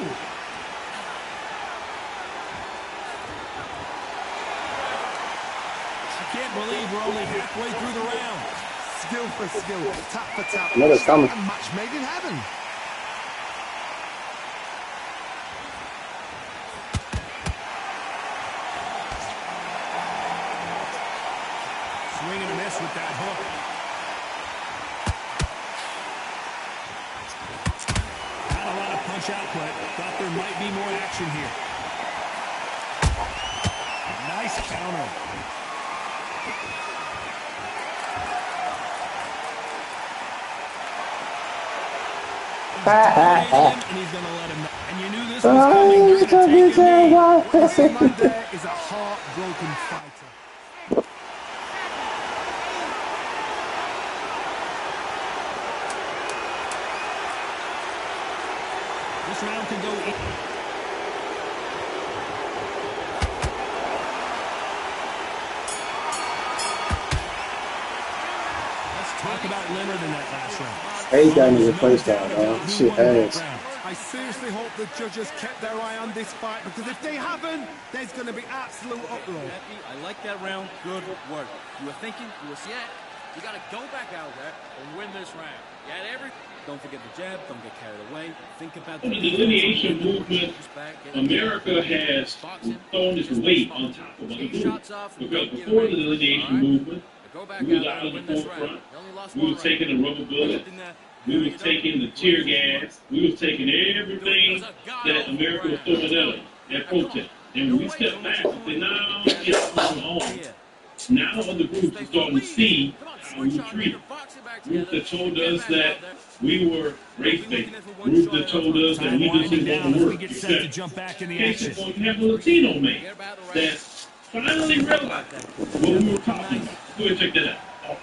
I can't believe we're only halfway through the round. Skill for skill, tap for tap. Another's coming. A match made in heaven. Swing and a miss with that hook. Not a lot of punch output. Thought there might be more action here. Nice counter. and he's going to let him know. And you knew this was coming. You're going to take a knee. What you see man there is a heartbroken fighter. This round could go. Let's talk about Leonard in that last round. Hey, that is a first time, man. Shit ass. I seriously hope the judges kept their eye on this fight, because if they haven't, there's going to be absolute uproar. I like that round. Good work. You were thinking, you were saying, you got to go back out there and win this round. You had everything. Don't forget the jab. Don't get carried away. Think about the delineation movement. America has thrown its weight on top of other movements. Because before the delineation movement, we was out of the forefront. We was taking the rubber bullet. We was taking the tear gas. We was taking everything that America was throwing at us, that protest. And when we stepped back and said, no, it's on our own. Now other groups are starting to see how we were treated. Groups that told us that we were race-based. Groups that told us that we just didn't want to work. Case in point, you have a Latino man that finally realized what we were talking about. Go ahead and check that out.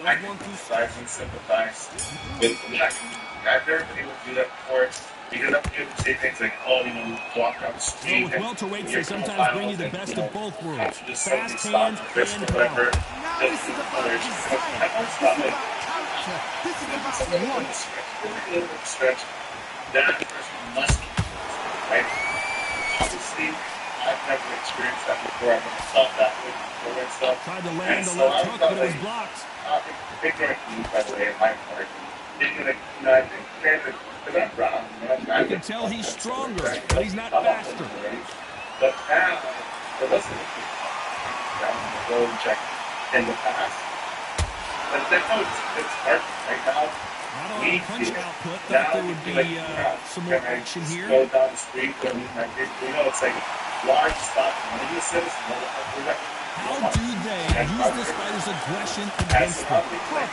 I can sympathize and sympathize with black people. Everybody would do that before. Because you would say things like, oh, you know, walk down the street. With welterweights, they sometimes bring you the best of both worlds. Fast hands and power. Now this is about desire. This is about character. This is about want. Stretch. That person must be, right? Obviously, I've never experienced that before. I've never thought that way before and stuff. Tried to land the left hook, but it was blocked. Ignorant, by the way, in my part. Ignorant, you know, I think they're not wrong. You can tell he's stronger, but he's not faster. But now, there wasn't down on the road check in the past. But now it's hard right now. Not a lot of punch output. Thought there would be some more action here. Go down the street, I mean, like, you know, it's like, why stop running this citizen? How do they use this fighter's aggression against them?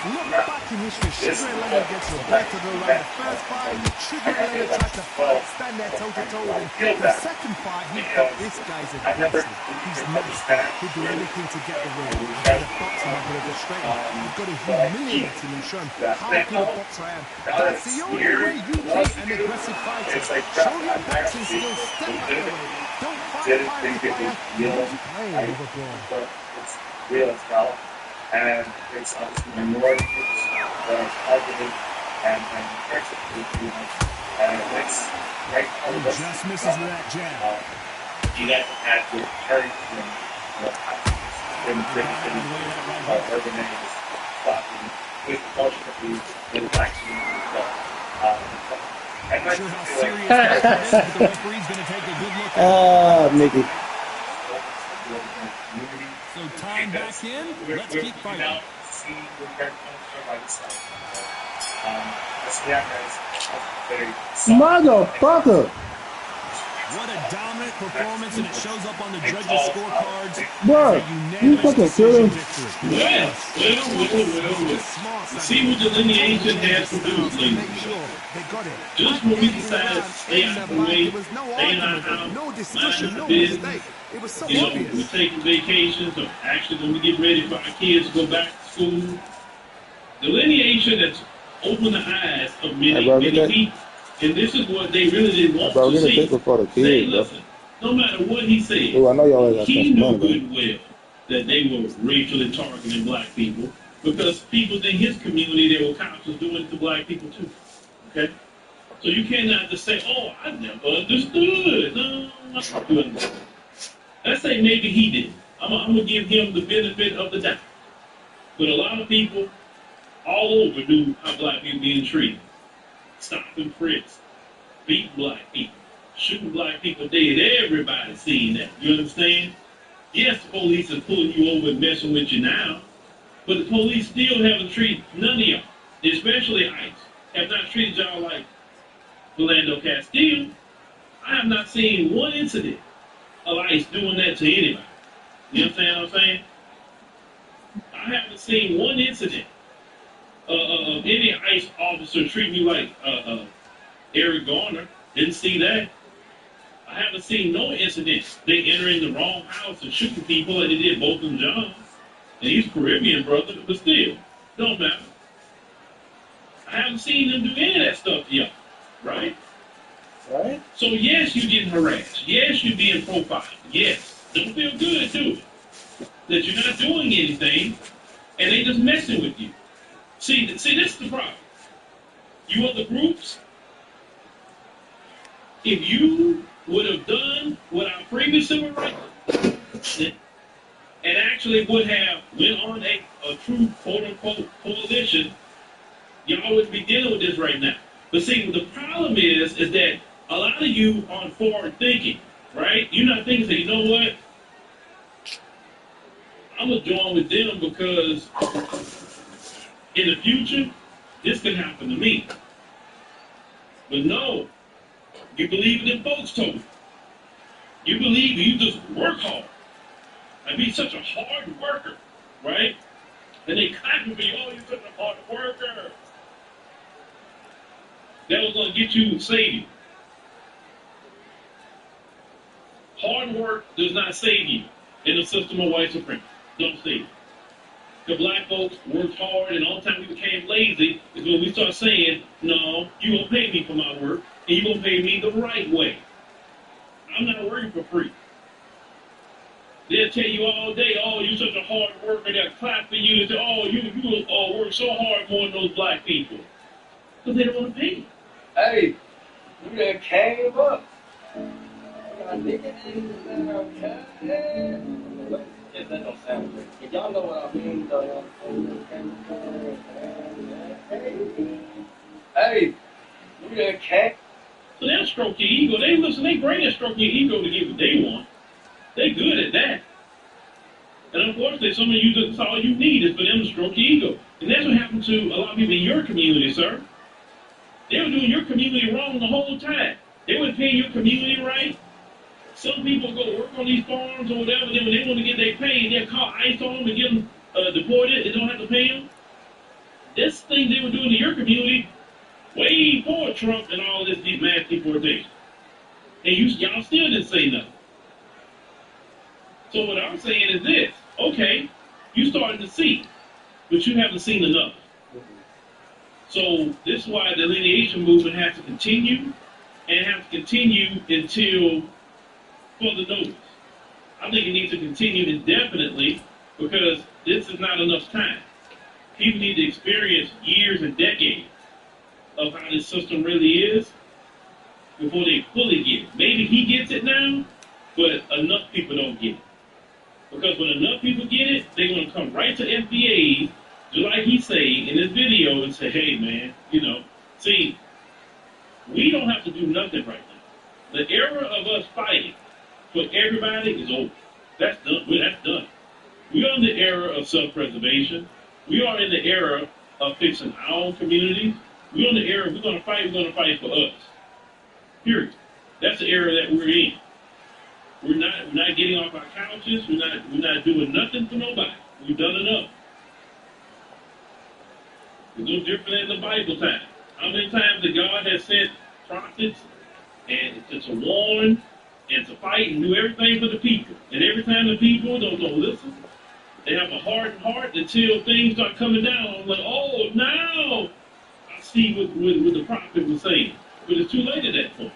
Look back in history. Sugar Ray Leonard gets Roberto around the first fight. Sugar Ray Leonard tried to fight, stand there toe-to-toe with him. The second fight, he thought this guy's aggressive. He's nasty. He'll do anything to get the win. You've got to box him, I've got to frustrate him. You've got to humiliate him and show him how good a boxer I am. That's the only way you beat an aggressive fighter. Show your boxing skills, step out of the way. Don't fight fire with fire. Don't play overblown. It's real as hell, and it's obviously minority groups that are targeted and persecuted, and it's right now. He just misses with that jab. You guys have had to carry in urban areas, with culturally, with actually, I'm not sure how serious that is, but the referee's going to take a good look at it. Mickey. So time back in, let's keep fighting. Motherfucker! What a dominant performance, and it shows up on the judges' scorecards. Bro, you fucking kidding? Well. See what delineation has produced, ladies and gentlemen. Just when we decided to stay out of the way, stay in our house, mind our business, you know, we're taking vacations, or actually when we get ready for our kids to go back to school, delineation has opened the eyes of many people. And this is what they really didn't want to see. Say, listen, no matter what he said, I know y'all he knew good well that they were racially targeting black people, because people in his community, there were cops was doing it to black people too. Okay? So you cannot just say, oh, I never understood. No, I'm not doing that. Let's say maybe he did. I'm going to give him the benefit of the doubt. But a lot of people all over knew how black people being treated. Stopping frisk, beating black people, shooting black people dead. Everybody's seeing that. You understand? Yes, the police are pulling you over and messing with you now, but the police still haven't treated none of y'all, especially ICE, have not treated y'all like Philando Castile. I have not seen one incident of ICE doing that to anybody. You understand what I'm saying? I haven't seen one incident of any ICE officer treat me like Eric Garner. Didn't see that. I haven't seen no incidents. They entering the wrong house and shooting people like they did Bolton John. And he's a Caribbean brother, but still, don't matter. I haven't seen them do any of that stuff to y'all, right? Right? So yes, you're getting harassed. Yes, you're being profiled. Yes. Don't feel good, do it. That you're not doing anything, and they just messing with you. See, this is the problem. You other groups, if you would have done what our previous civil rights and actually would have went on a true quote-unquote coalition, y'all wouldn't be dealing with this right now. But see, the problem is that a lot of you aren't forward thinking, right? You're not thinking, say, you know what? I'm going to join with them because in the future, this could happen to me. But no, you believe in them folks told you. You believe you just work hard. I mean, such a hard worker, right? And they clapping for you, oh, you're such a hard worker. That was going to get you and save you. Hard work does not save you in the system of white supremacy. Don't save you. The black folks worked hard, and all the time we became lazy is when we start saying, no, you're going to pay me for my work, and you're going to pay me the right way. I'm not working for free. They'll tell you all day, oh, you're such a hard worker. They'll clap for you and say, oh, you work so hard more than those black people. Because they don't want to pay you. Hey, you done came up. That don't sound good. If y'all know what I mean, though. Hey, you done came. So they'll stroke your ego. They bring and stroke your ego to get what they want. They good at that. And unfortunately, some of you, that's all you need is for them to stroke your ego. And that's what happened to a lot of people in your community, sir. They were doing your community wrong the whole time. They weren't paying your community right. Some people go work on these farms or whatever, then when they want to get their pay, they'll call ICE on them and get them deported. They don't have to pay them. This thing they were doing to your community way before Trump and all this mass deportation. And y'all still didn't say nothing. So what I'm saying is this. Okay, you started to see, but you haven't seen enough. So this is why the delineation movement has to continue and has to continue until further notice. I think it needs to continue indefinitely because this is not enough time. People need to experience years and decades of how this system really is before they fully get it. Maybe he gets it now, but enough people don't get it. Because when enough people get it, they're going to come right to FBA, just like he say in this video, and say, hey, man, see, we don't have to do nothing right now. The era of us fighting for everybody is over. That's done. That's done. We are in the era of self-preservation. We are in the era of fixing our own communities. We're in the era, we're going to fight for us. Period. That's the era that we're in. We're not getting off our couches. We're not doing nothing for nobody. We've done enough. It's no different than the Bible time. How many times that God has sent prophets and to warn and to fight and do everything for the people. And every time the people don't listen, they have a hardened heart until things start coming down. I'm like, oh, now I see what the prophet was saying. But it's too late at that point.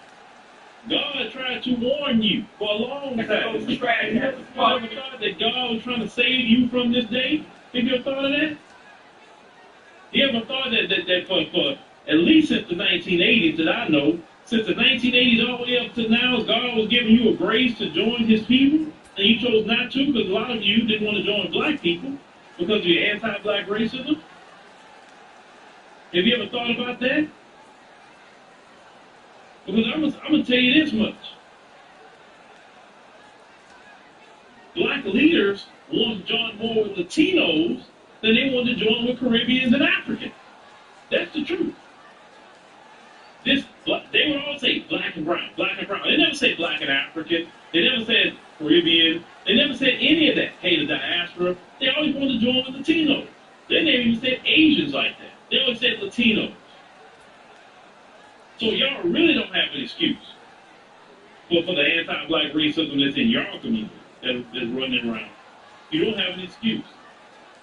God tried to warn you for a long time. You ever thought that God was trying to save you from this day? Have you ever thought of that? You ever thought that for at least since the 1980s that I know, since the 1980s all the way up to now, God was giving you a grace to join his people, and you chose not to because a lot of you didn't want to join black people because of your anti-black racism? Have you ever thought about that? Because I'm going to tell you this much. Black leaders want to join more with Latinos than they want to join with Caribbeans and Africans. That's the truth. They would all say black and brown, black and brown. They never say black and African. They never said Caribbean. They never said any of that. Hey, the diaspora. They always wanted to join with Latinos. They never even said Asians like that. They always said Latinos. So y'all really don't have an excuse for the anti-black racism that's in y'all community that's running around. You don't have an excuse.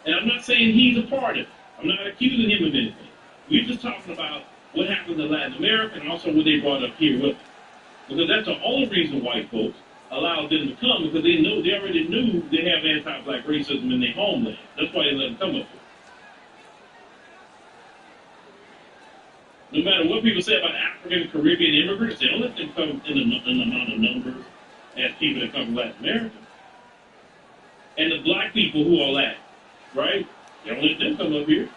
And I'm not saying he's a part of it. I'm not accusing him of anything. We're just talking about what happened in Latin America and also what they brought up here with them. Because that's the only reason white folks allowed them to come, because they already knew they have anti-black racism in their homeland. That's why they let them come up here. No matter what people say about African and Caribbean immigrants, they don't let them come in the amount of numbers as people that come from Latin America. And the black people who are Latin, right? They don't let them come up here.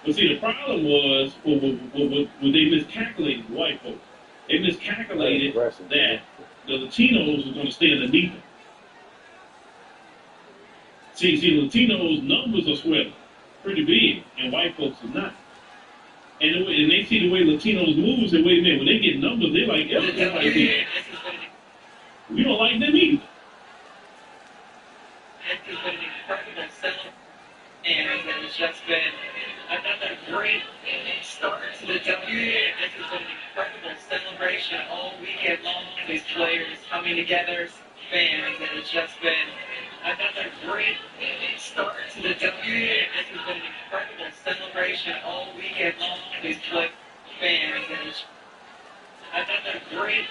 But see, the problem was they miscalculated white folks. They miscalculated that the Latinos were going to stay underneath them. See, Latinos' numbers are swelling pretty big, and white folks are not. And they see the way Latinos move, say, wait a minute, when they get numbers, they're like, everybody. We don't like them either. This has been an incredible setup, and it's just been another great start to the W. This has been an incredible celebration all weekend long. These players coming together, fans, and it's just been another great start to the W. This has been an incredible celebration all weekend long. These players, fans, and it's another great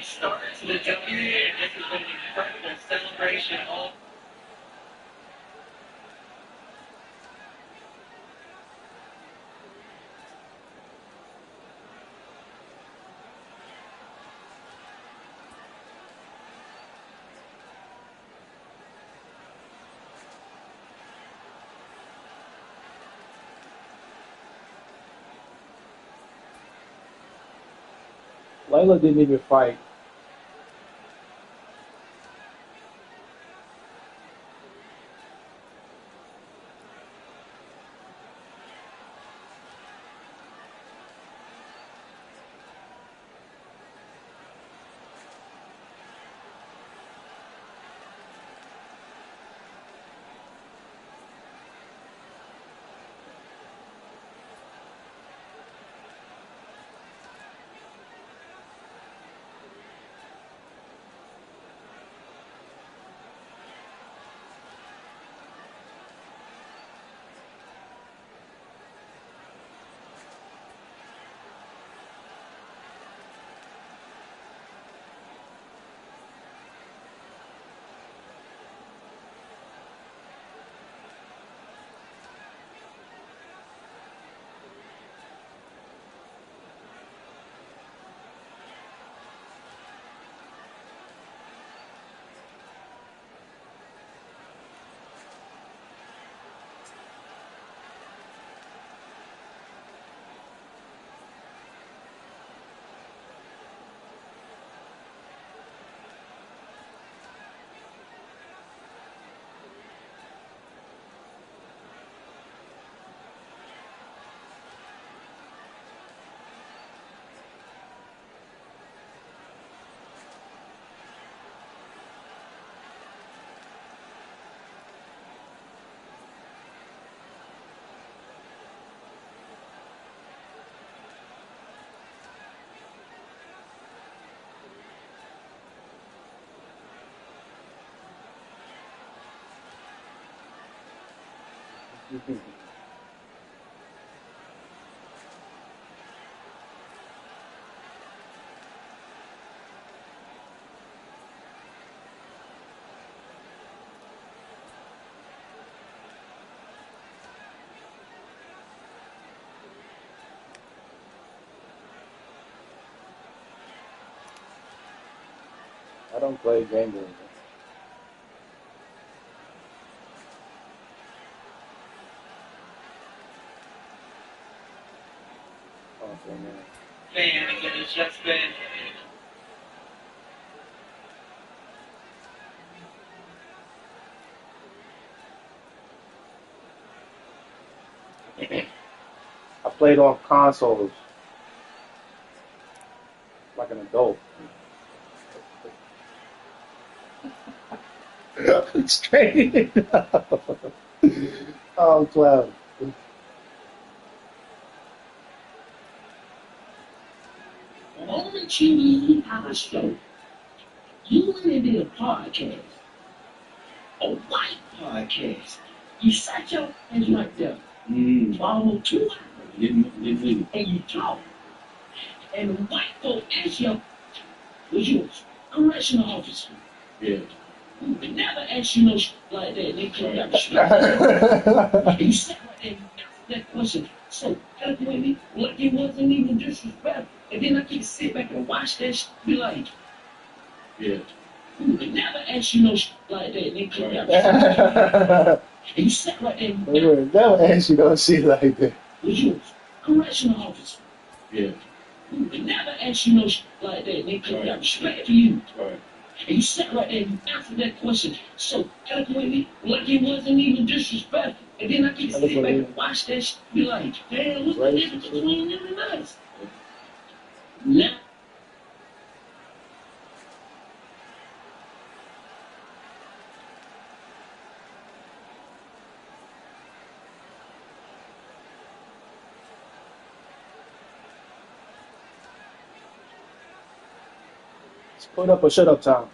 start to the W. This has been an incredible celebration all. Layla didn't even fight. I don't play games anymore. Okay, man. Fans, and it's just been I played on consoles like an adult. Straight up. Oh, clown. TV house show. You went and did a podcast, a white podcast. You sat your ass right there for almost 2 hours. And you talk. And the white folk asked you, was you a correctional officer? Yeah. They never asked you no shit like that. They come out the street. And you sat right there and you answered that question so eloquently, like it wasn't even disrespectful. And then I could sit back and watch that shit and be like, yeah. They never asked you no shit like that. They come out the street. And you sat right there and They would never ask you no shit like that. was you a correctional officer? Yeah. They never asked you no shit like that. They come out respect for you. Right. And you sat right there and you answered that question so eloquently, like it wasn't even disrespectful. And then I could sit back and watch that shit and be like, damn, what's the difference between them and us? Now, Put up or shut up time.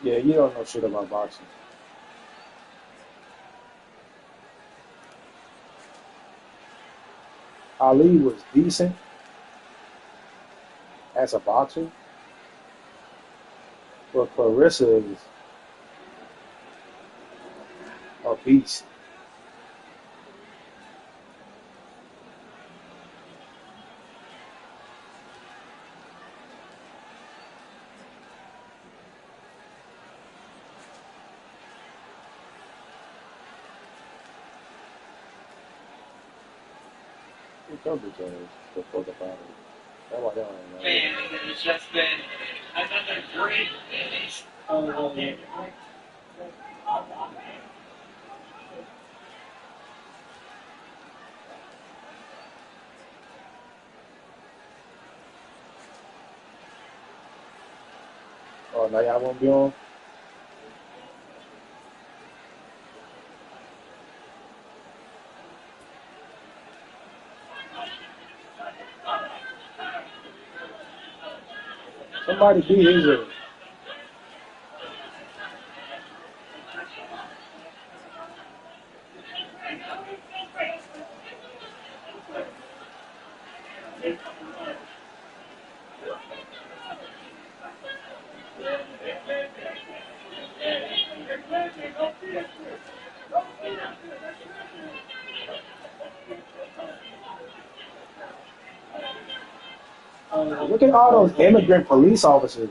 Yeah, you don't know shit about boxing. Ali was decent as a boxer, but Clarissa is a beast. He comes to James to fuck about it. That's why they don't know. man, it's just been another great finish. Oh, now y'all won't be on? Somebody beat his ass. Look at all those immigrant police officers.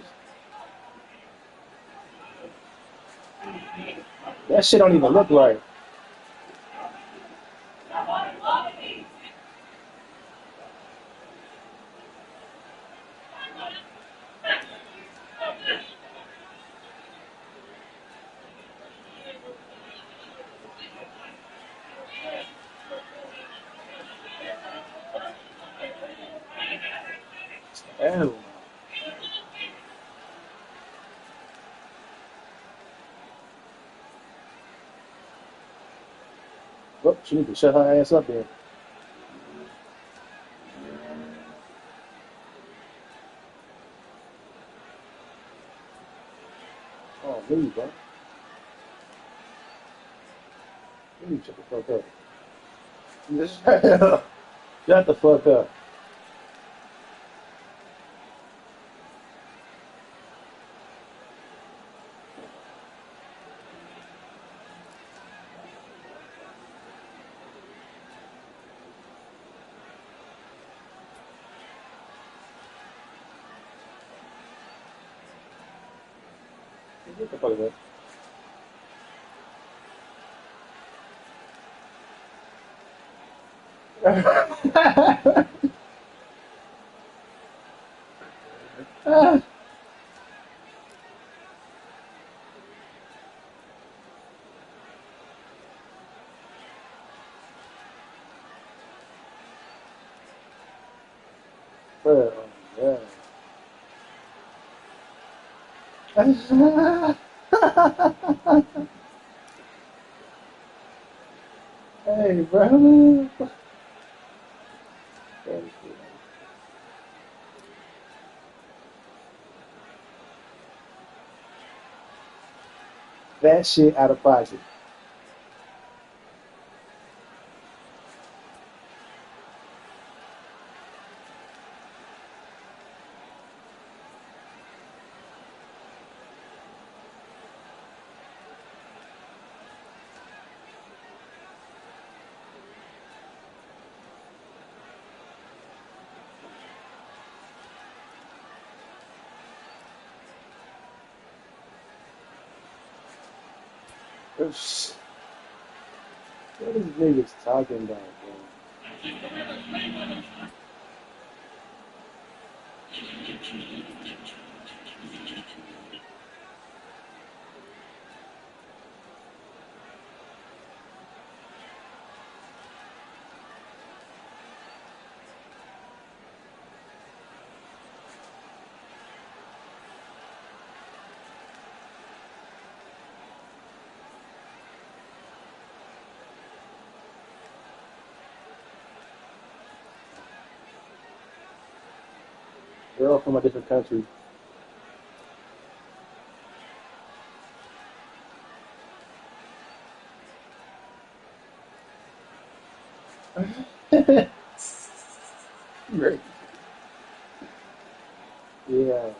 That shit don't even look right. Hell. Well, she need to shut her ass up then. Oh, leave, bro. You need to shut the fuck up. Just shut the fuck up. Get the fuck up. Hey, bro. That shit out of pocket. Oops. What is niggas talking about, bro? They're all from a different country. Right. Yeah.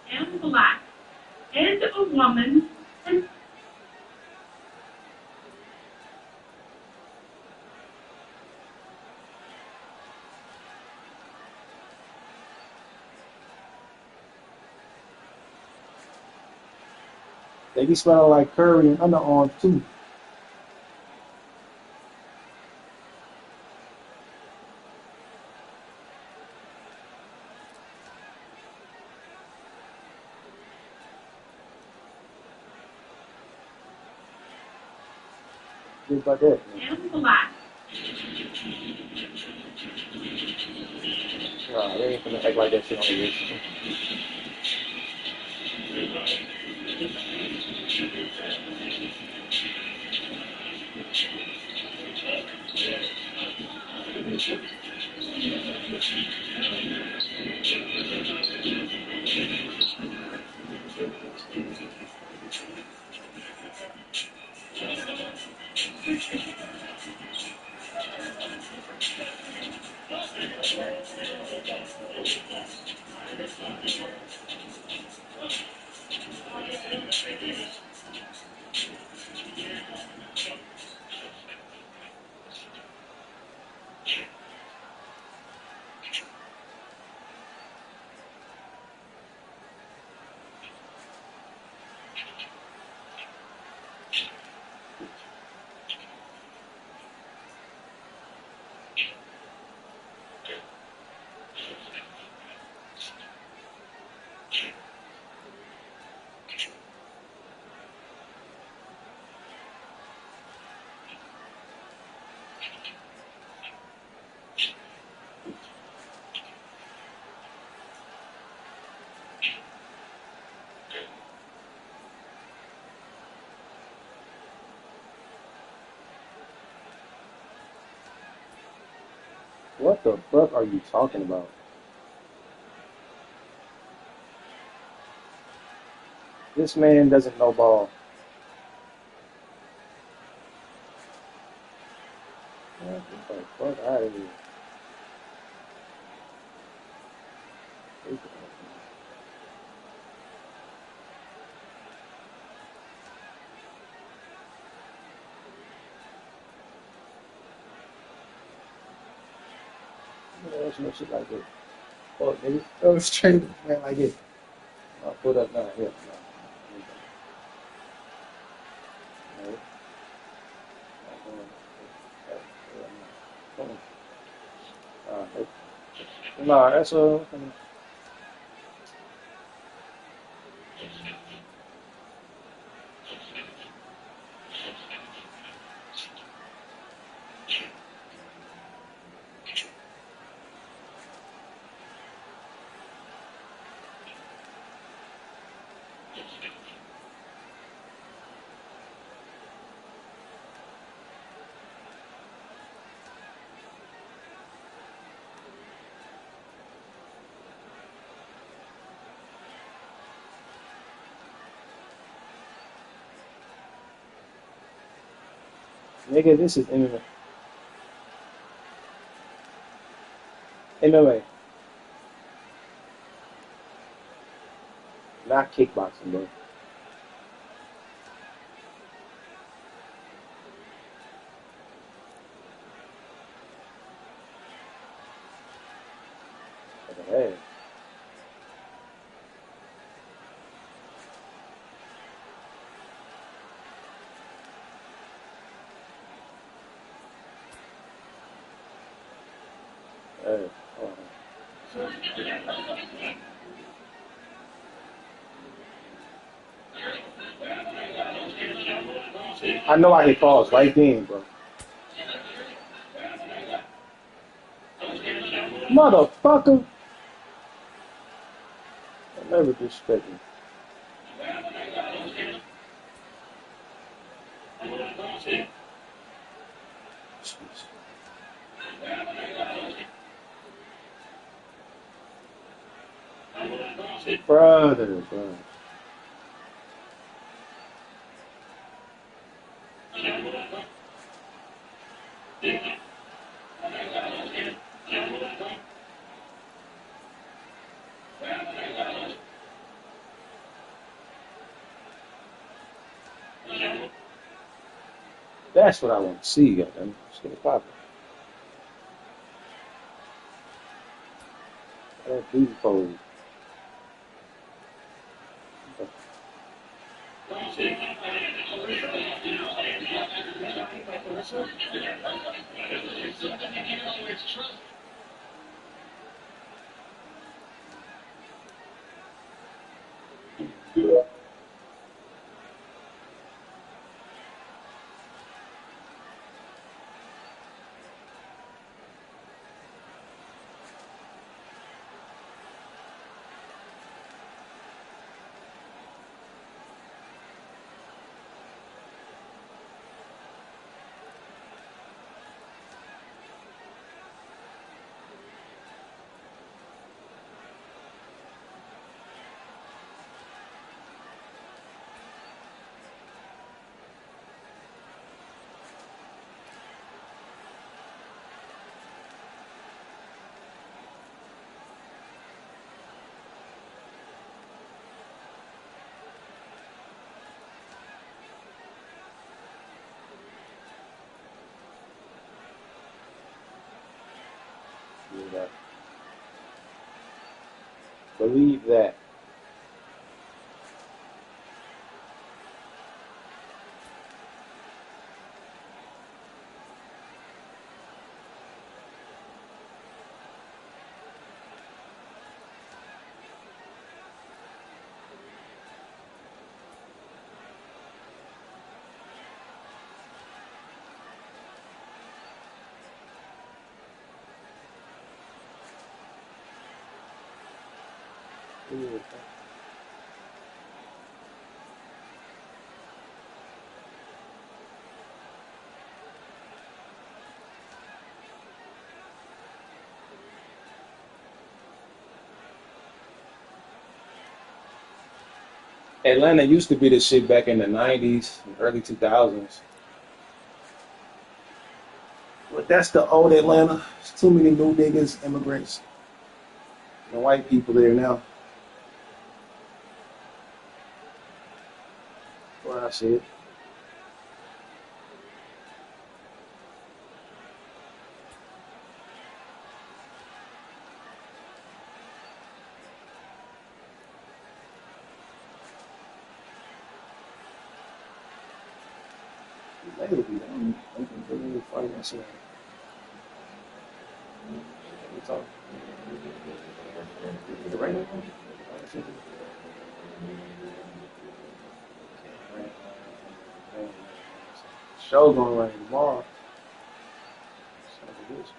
And black, and a woman, and They be smelling like curry and underarms too. Just about that. and black. Nah, they ain't gonna act like that shit on the list. What the fuck are you talking about? This man doesn't know ball. Man, get the fuck out of here. There's no shit like this. Oh, nigga. Oh, straight man like this. I'll put up now. Here. Nah, that's nigga, this is MMA. MMA, not kickboxing, bro. Hey. Hey. Hold on. I know I hit pause right then, bro. Motherfucker. I never disrespect you. Brother, bro. That's what I want to see, goddamn. Let's get it poppin'. That dude pose. That. Believe that. Believe that. Atlanta used to be the shit back in the 90s, early 2000s. But that's the old Atlanta. There's too many new niggas, immigrants, and white people there now. Well, I see it. They would be the only fight that's So, the rain. Show gonna rain tomorrow. Son of a bitch.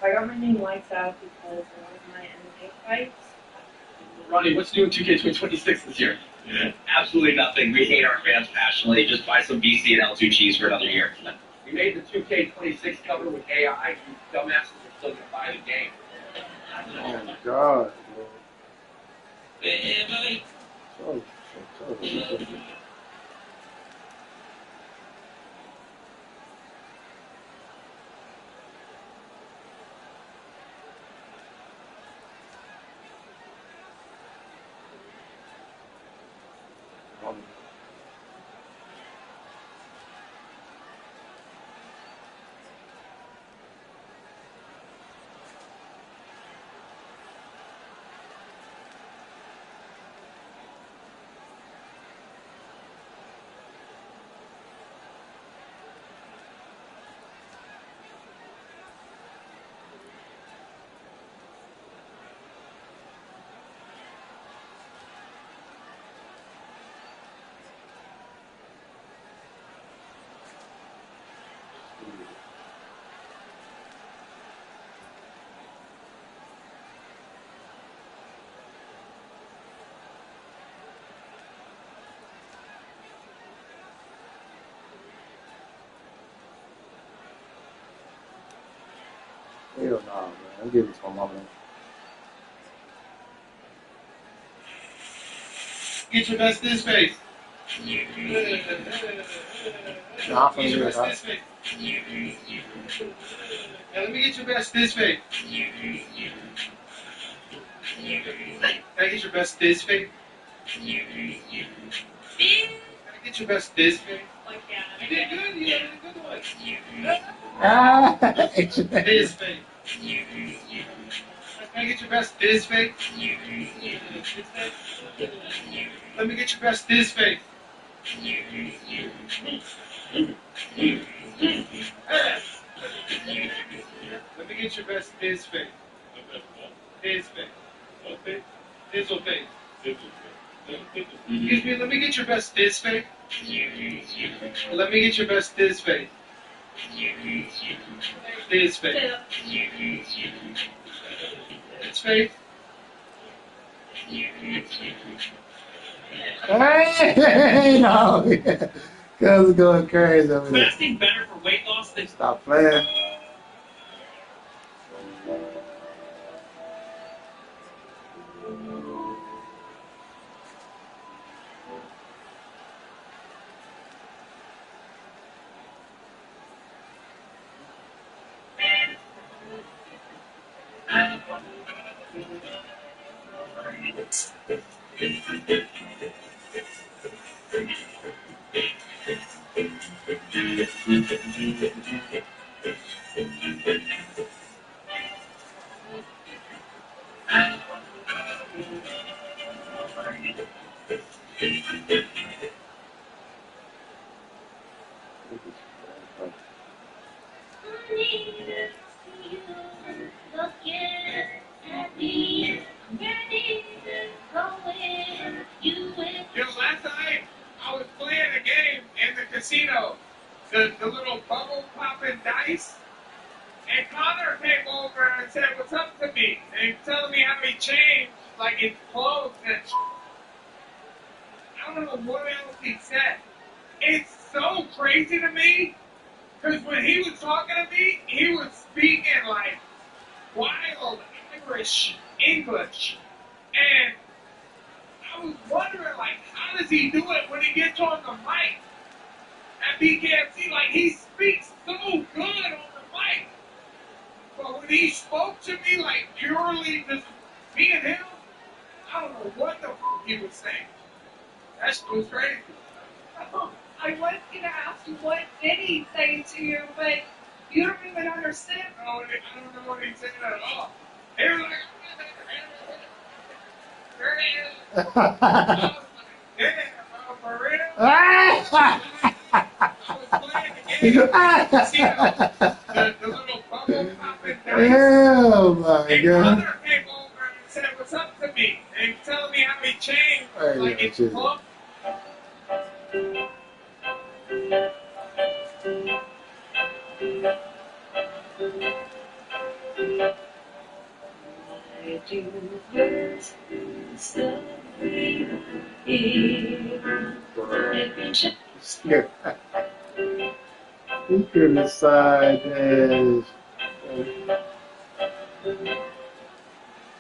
I got my new lights out because one of my MMA fights. Ronnie, what's new in 2K26 this year? Absolutely nothing. We hate our fans passionately. Just buy some BC and L2 cheese for another year. We made the 2K26 cover with AI. You dumbasses are still going to buy the game. Oh my god. Hell nah, man. I'm giving this to my mama. Get your best this face. Nah, I'm Get finna your do best it. this face. Now let me get your best this face. Can I get your best this face? Can I get your best this face? You did good. You had a good one. Ah, This face. Can I get your best this face? Let me get your best this face. Let me get your best this face. This face. This face. Excuse me, let me get your best this face. Let me get your best this face. This face. This face. hey, no. Cuz going crazy over there. Fasting better for weight loss than Stop playing. You know, last night I was playing a game in the casino, the little bubble popping dice, and Connor came over and said, "What's up to me?" And he's telling me how he changed, like his clothes and I don't know what else he said. It's so crazy to me because when he was talking to me, he was speaking like wild Irish English, and I was wondering, like, how does he do it when he gets on the mic at BKFC? Like, he speaks so good on the mic, but But when he spoke to me, like, purely just me and him, I don't know what the he was saying. That was crazy. I was going to ask you, what did he say to you, but you don't even understand. No, I don't know what he said at all. He was like, damn, for real? I was playing the game. See the little bubble popping dice. Oh my And God. other came over and said, what's up to me? And telling me how he changed. Like it's club. Scared. He couldn't decide this.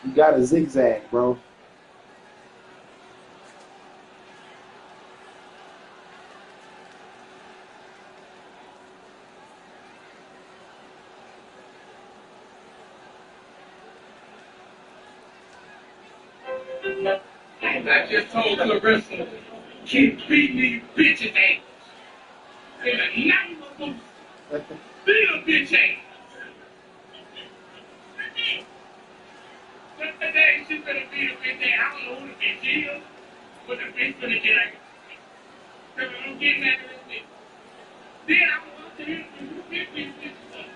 You got a zigzag, bro. I just told Clarissa, keep beating these bitches ass. In the name of them, beat a bitch ass. Just today, she's gonna beat a bitch ass. I don't know who the bitch is, but the bitch gonna get like, because I'm getting at this bitch. Then I want to hear you get these bitches up.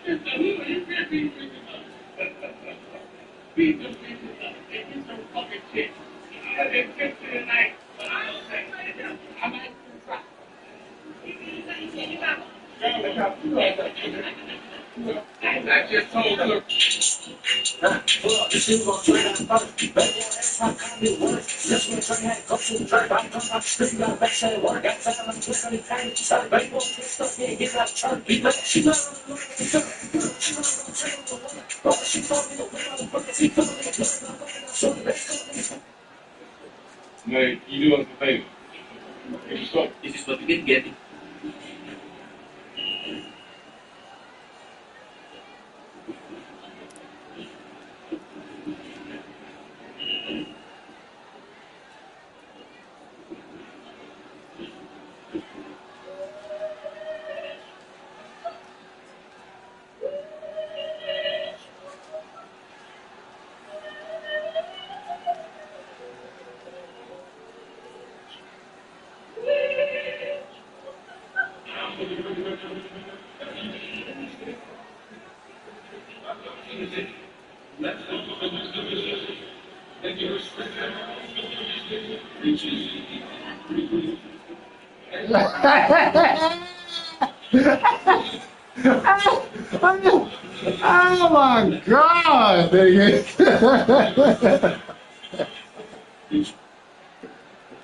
Just the who you get these bitches up. Beat them bitches up. They get some fucking shit. I've been 50 tonight, but I don't say I might try. I just told her. Mate, you do us a favor. This is what we can get. Oh my God, nigga.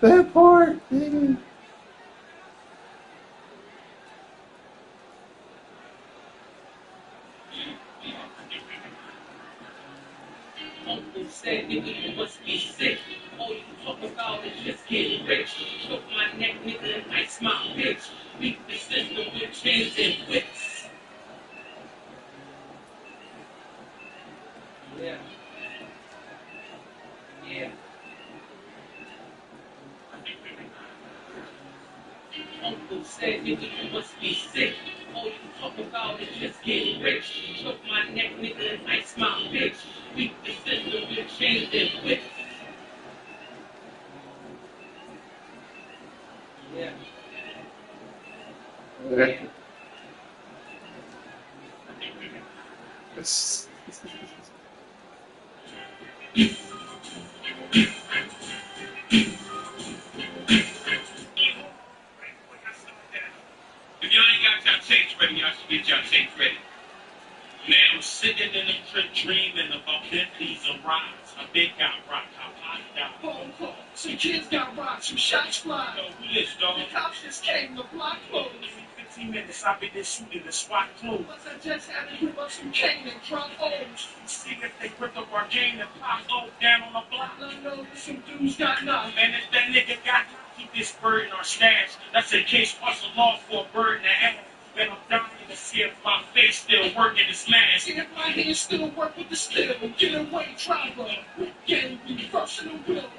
That part, nigga. Uncle said, nigga, you must be sick. All you talk about is just getting rich. Choke my neck, nigga, and ice my bitch. Beat the system with chains and whips. Yeah. Yeah. Uncle said, nigga, you must be sick. All you talk about is just getting rich. Choke my neck, nigga, and ice my bitch. Beat the system with chains and whips. Yeah. Yeah. If y'all ain't got y'all tapes ready, y'all should get y'all tapes ready. Man, I'm sitting in the trip dreaming about Bentley's and rides. My big guy rock, how hot down. Phone call. Some kids got rocked, some shots fly. Yo, who this, dog? The cops just came, the block closed. Give me 15 minutes, I'll be there shooting the SWAT clothes. Plus I just had to whip up some cane and drop O's. See if they ripped up our game and pop O down on the block. I know that some dudes got knocked. And if that nigga got knocked, keep this bird in our stash. That's a case hustle law for a bird and a half. And I'm dying to see if my face still work in the smash. And if my hands still work with the still, get away, driver. Game be crushing the wheel.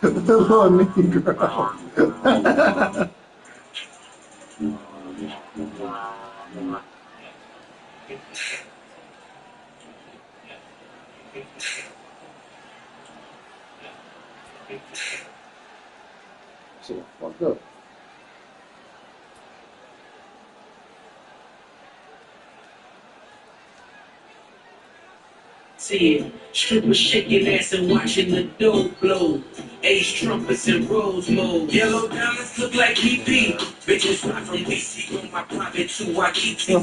The little Negro. Shit, fucked up. See, strippers shaking ass and watching the dough blow. Ace trumpets and rose mode. Yellow diamonds look like EP. Bitches fly from DC on my private to Waikiki.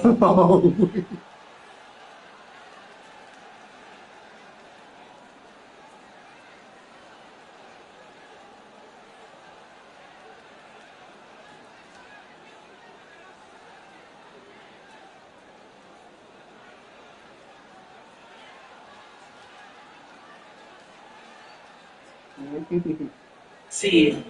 See,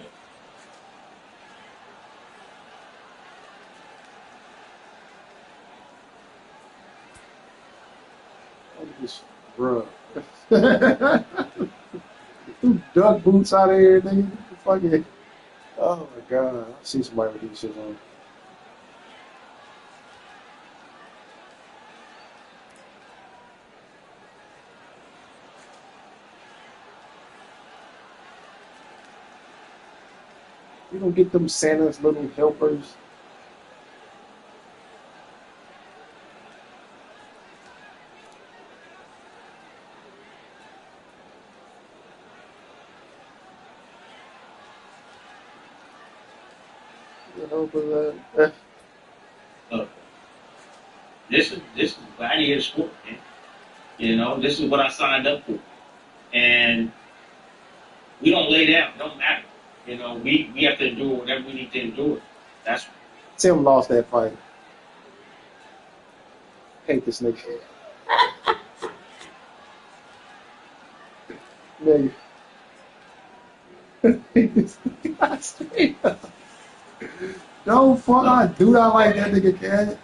Bruh. Duck boots out of here, nigga. Fucking. Oh my god. I see somebody with these shits on. You don't get them Santa's little helpers. The helper that. Look, this is gladiator sport, man. You know, this is what I signed up for. And we don't lay down. It don't matter. You know, we have to endure whatever we need to endure. That's Tim lost that fight. Hate this nigga. Nigga. Hate this nigga. Straight up. Don't fuck do not like that nigga, cat.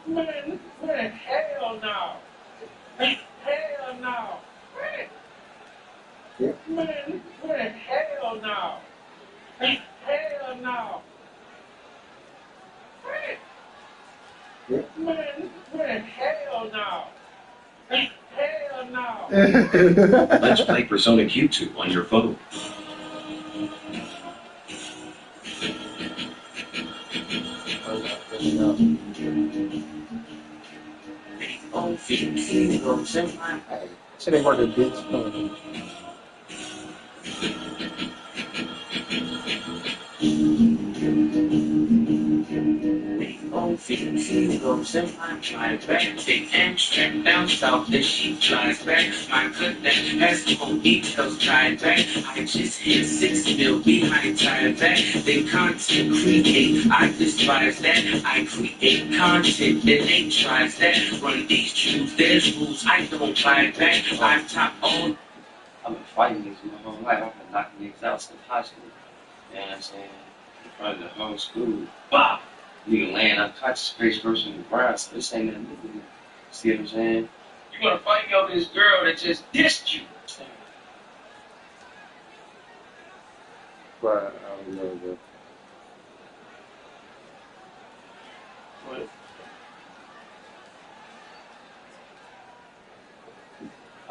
Man, man, hell no. Hell no. Yeah. Man, hell no. Hell no. Yeah. Man, hell no. Hell no. Let's play Persona Q2 on your phone. Shit ain't working, bitch. try back, take Amsterdam down south, then she tries back. My good that has on details tried back. I just hit 6 mil behind tired back. They content create, I despise that. I create content, then they tries that. Run these truths, there's rules, I don't buy back. I'm top on. I've been fighting these my whole life. I've been knocking these out since high school. You know what I'm saying? In front of the whole school. Bah! Nigga laying unconscious face first on the ground, so this ain't nothing new. See what I'm saying? You're gonna fight me over this girl that just dissed you. But I don't know, bro. What?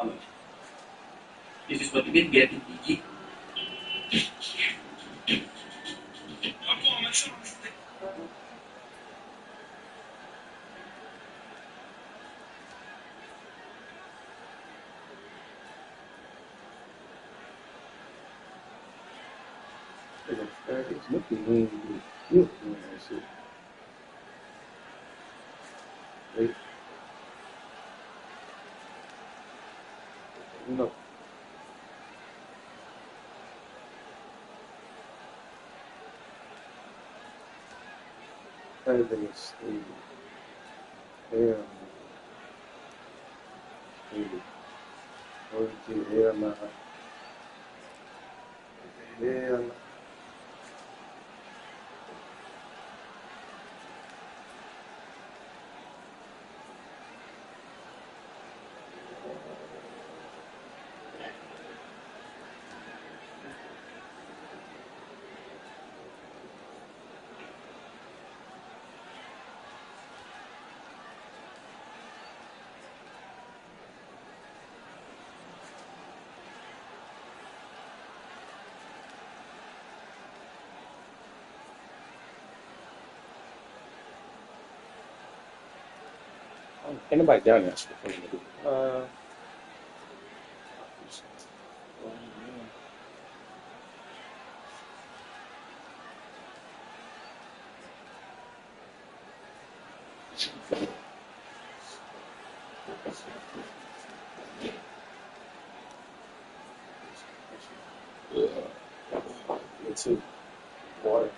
I'm a This is what we did get. It's looking mean. You doing that shit. Wait. No. Everything is stable. Hell no. Stable. OG, hell no. Hell no. Ain't nobody down there. Me too. Water.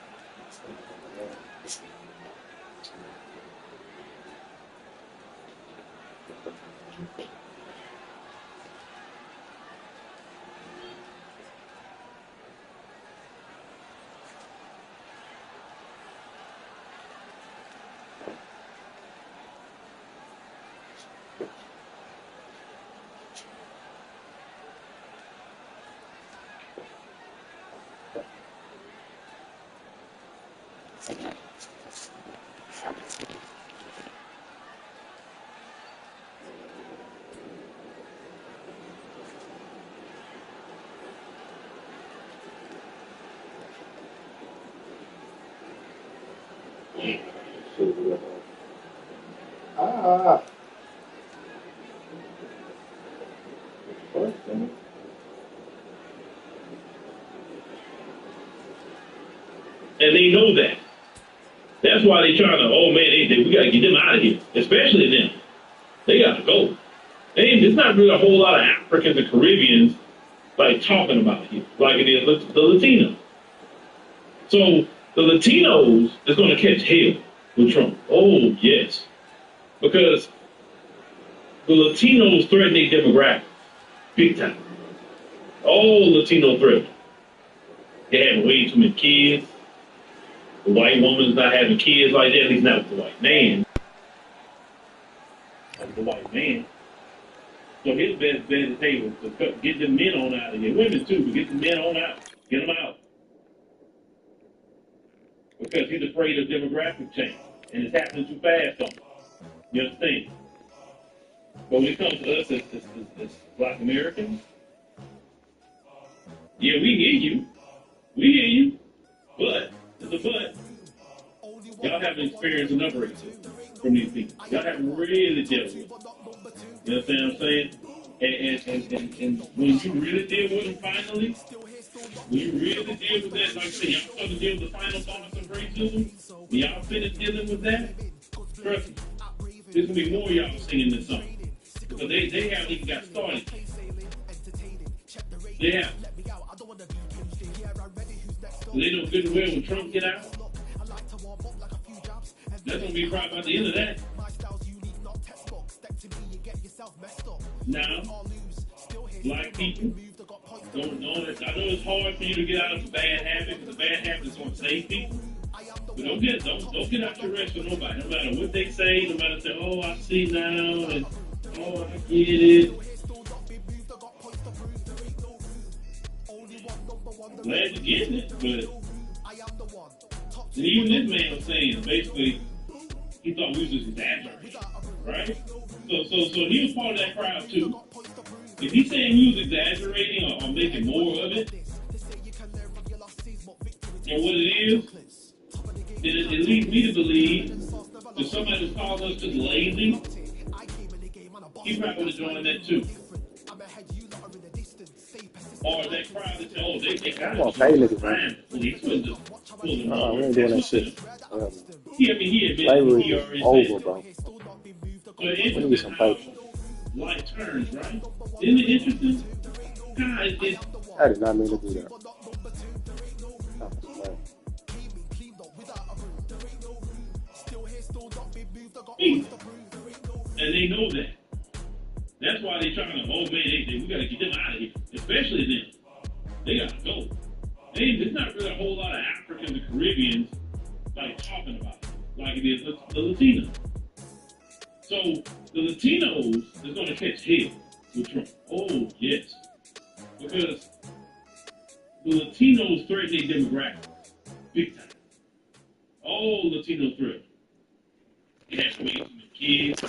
Ah. And they know that. That's why they trying to, oh man, we got to get them out of here. Especially them. They got to go. There's not really a whole lot of Africans and Caribbeans like talking about it here, like it is the Latinos. So the Latinos is going to catch hell with Trump. Oh, yes. Because the Latinos threaten their demographics. Big time. All Latino threaten. They have way too many kids. The white woman's not having kids like that, at least not with the white man. Like the white man. So his best bet is, hey, to get the men on out of here. Women too, but get the men on out. Get them out. Because he's afraid of demographic change. And it's happening too fast on him. You understand? But when it comes to us as Black Americans, yeah, we hear you. We hear you. But, there's a but. Y'all haven't experienced enough racism from these people. Y'all haven't really dealt with it. You understand what I'm saying? And when you really deal with them finally, when you really deal with that, like I said, y'all starting to deal with the final thoughts of racism, when y'all finish dealing with that, trust me, there's going to be more y'all singing this song. Because they haven't even got started. They have. They know good and well when Trump get out, that's going to be probably about the end of that. Now, Black people, don't know that. I know it's hard for you to get out of a bad habit, because a bad habit is going to save people. But don't get out your rest for nobody. No matter what they say, no matter say, oh, I see now, and oh, I get it. Glad you're getting it, but even this man was saying, basically, he thought we was just exaggerating, right? So he was part of that crowd too. If he's saying we was exaggerating or making more of it, and what it is, it leads me to believe that somebody was calling us just lazy, he probably would have joined that too. Or that crowd that say, oh, they got Come on, it. pay niggas, man. Police wasn't just pulling them We over. ain't doing that That's what shit. he admitted Slavery he is already over, said. bro. So We need interesting some how paper. light turns, right? Isn't it interesting? God, it's I did not mean to do that. me. And they know that. That's why they're trying to, oh man, we got to get them out of here. Especially them. They got to go. There's not really a whole lot of Africans and Caribbeans like talking about it, like it is the Latinos. So the Latinos is going to catch hell with Trump. Oh, yes. Because the Latinos threaten their demographics. Big time. All Latinos threaten. They have ways to kids.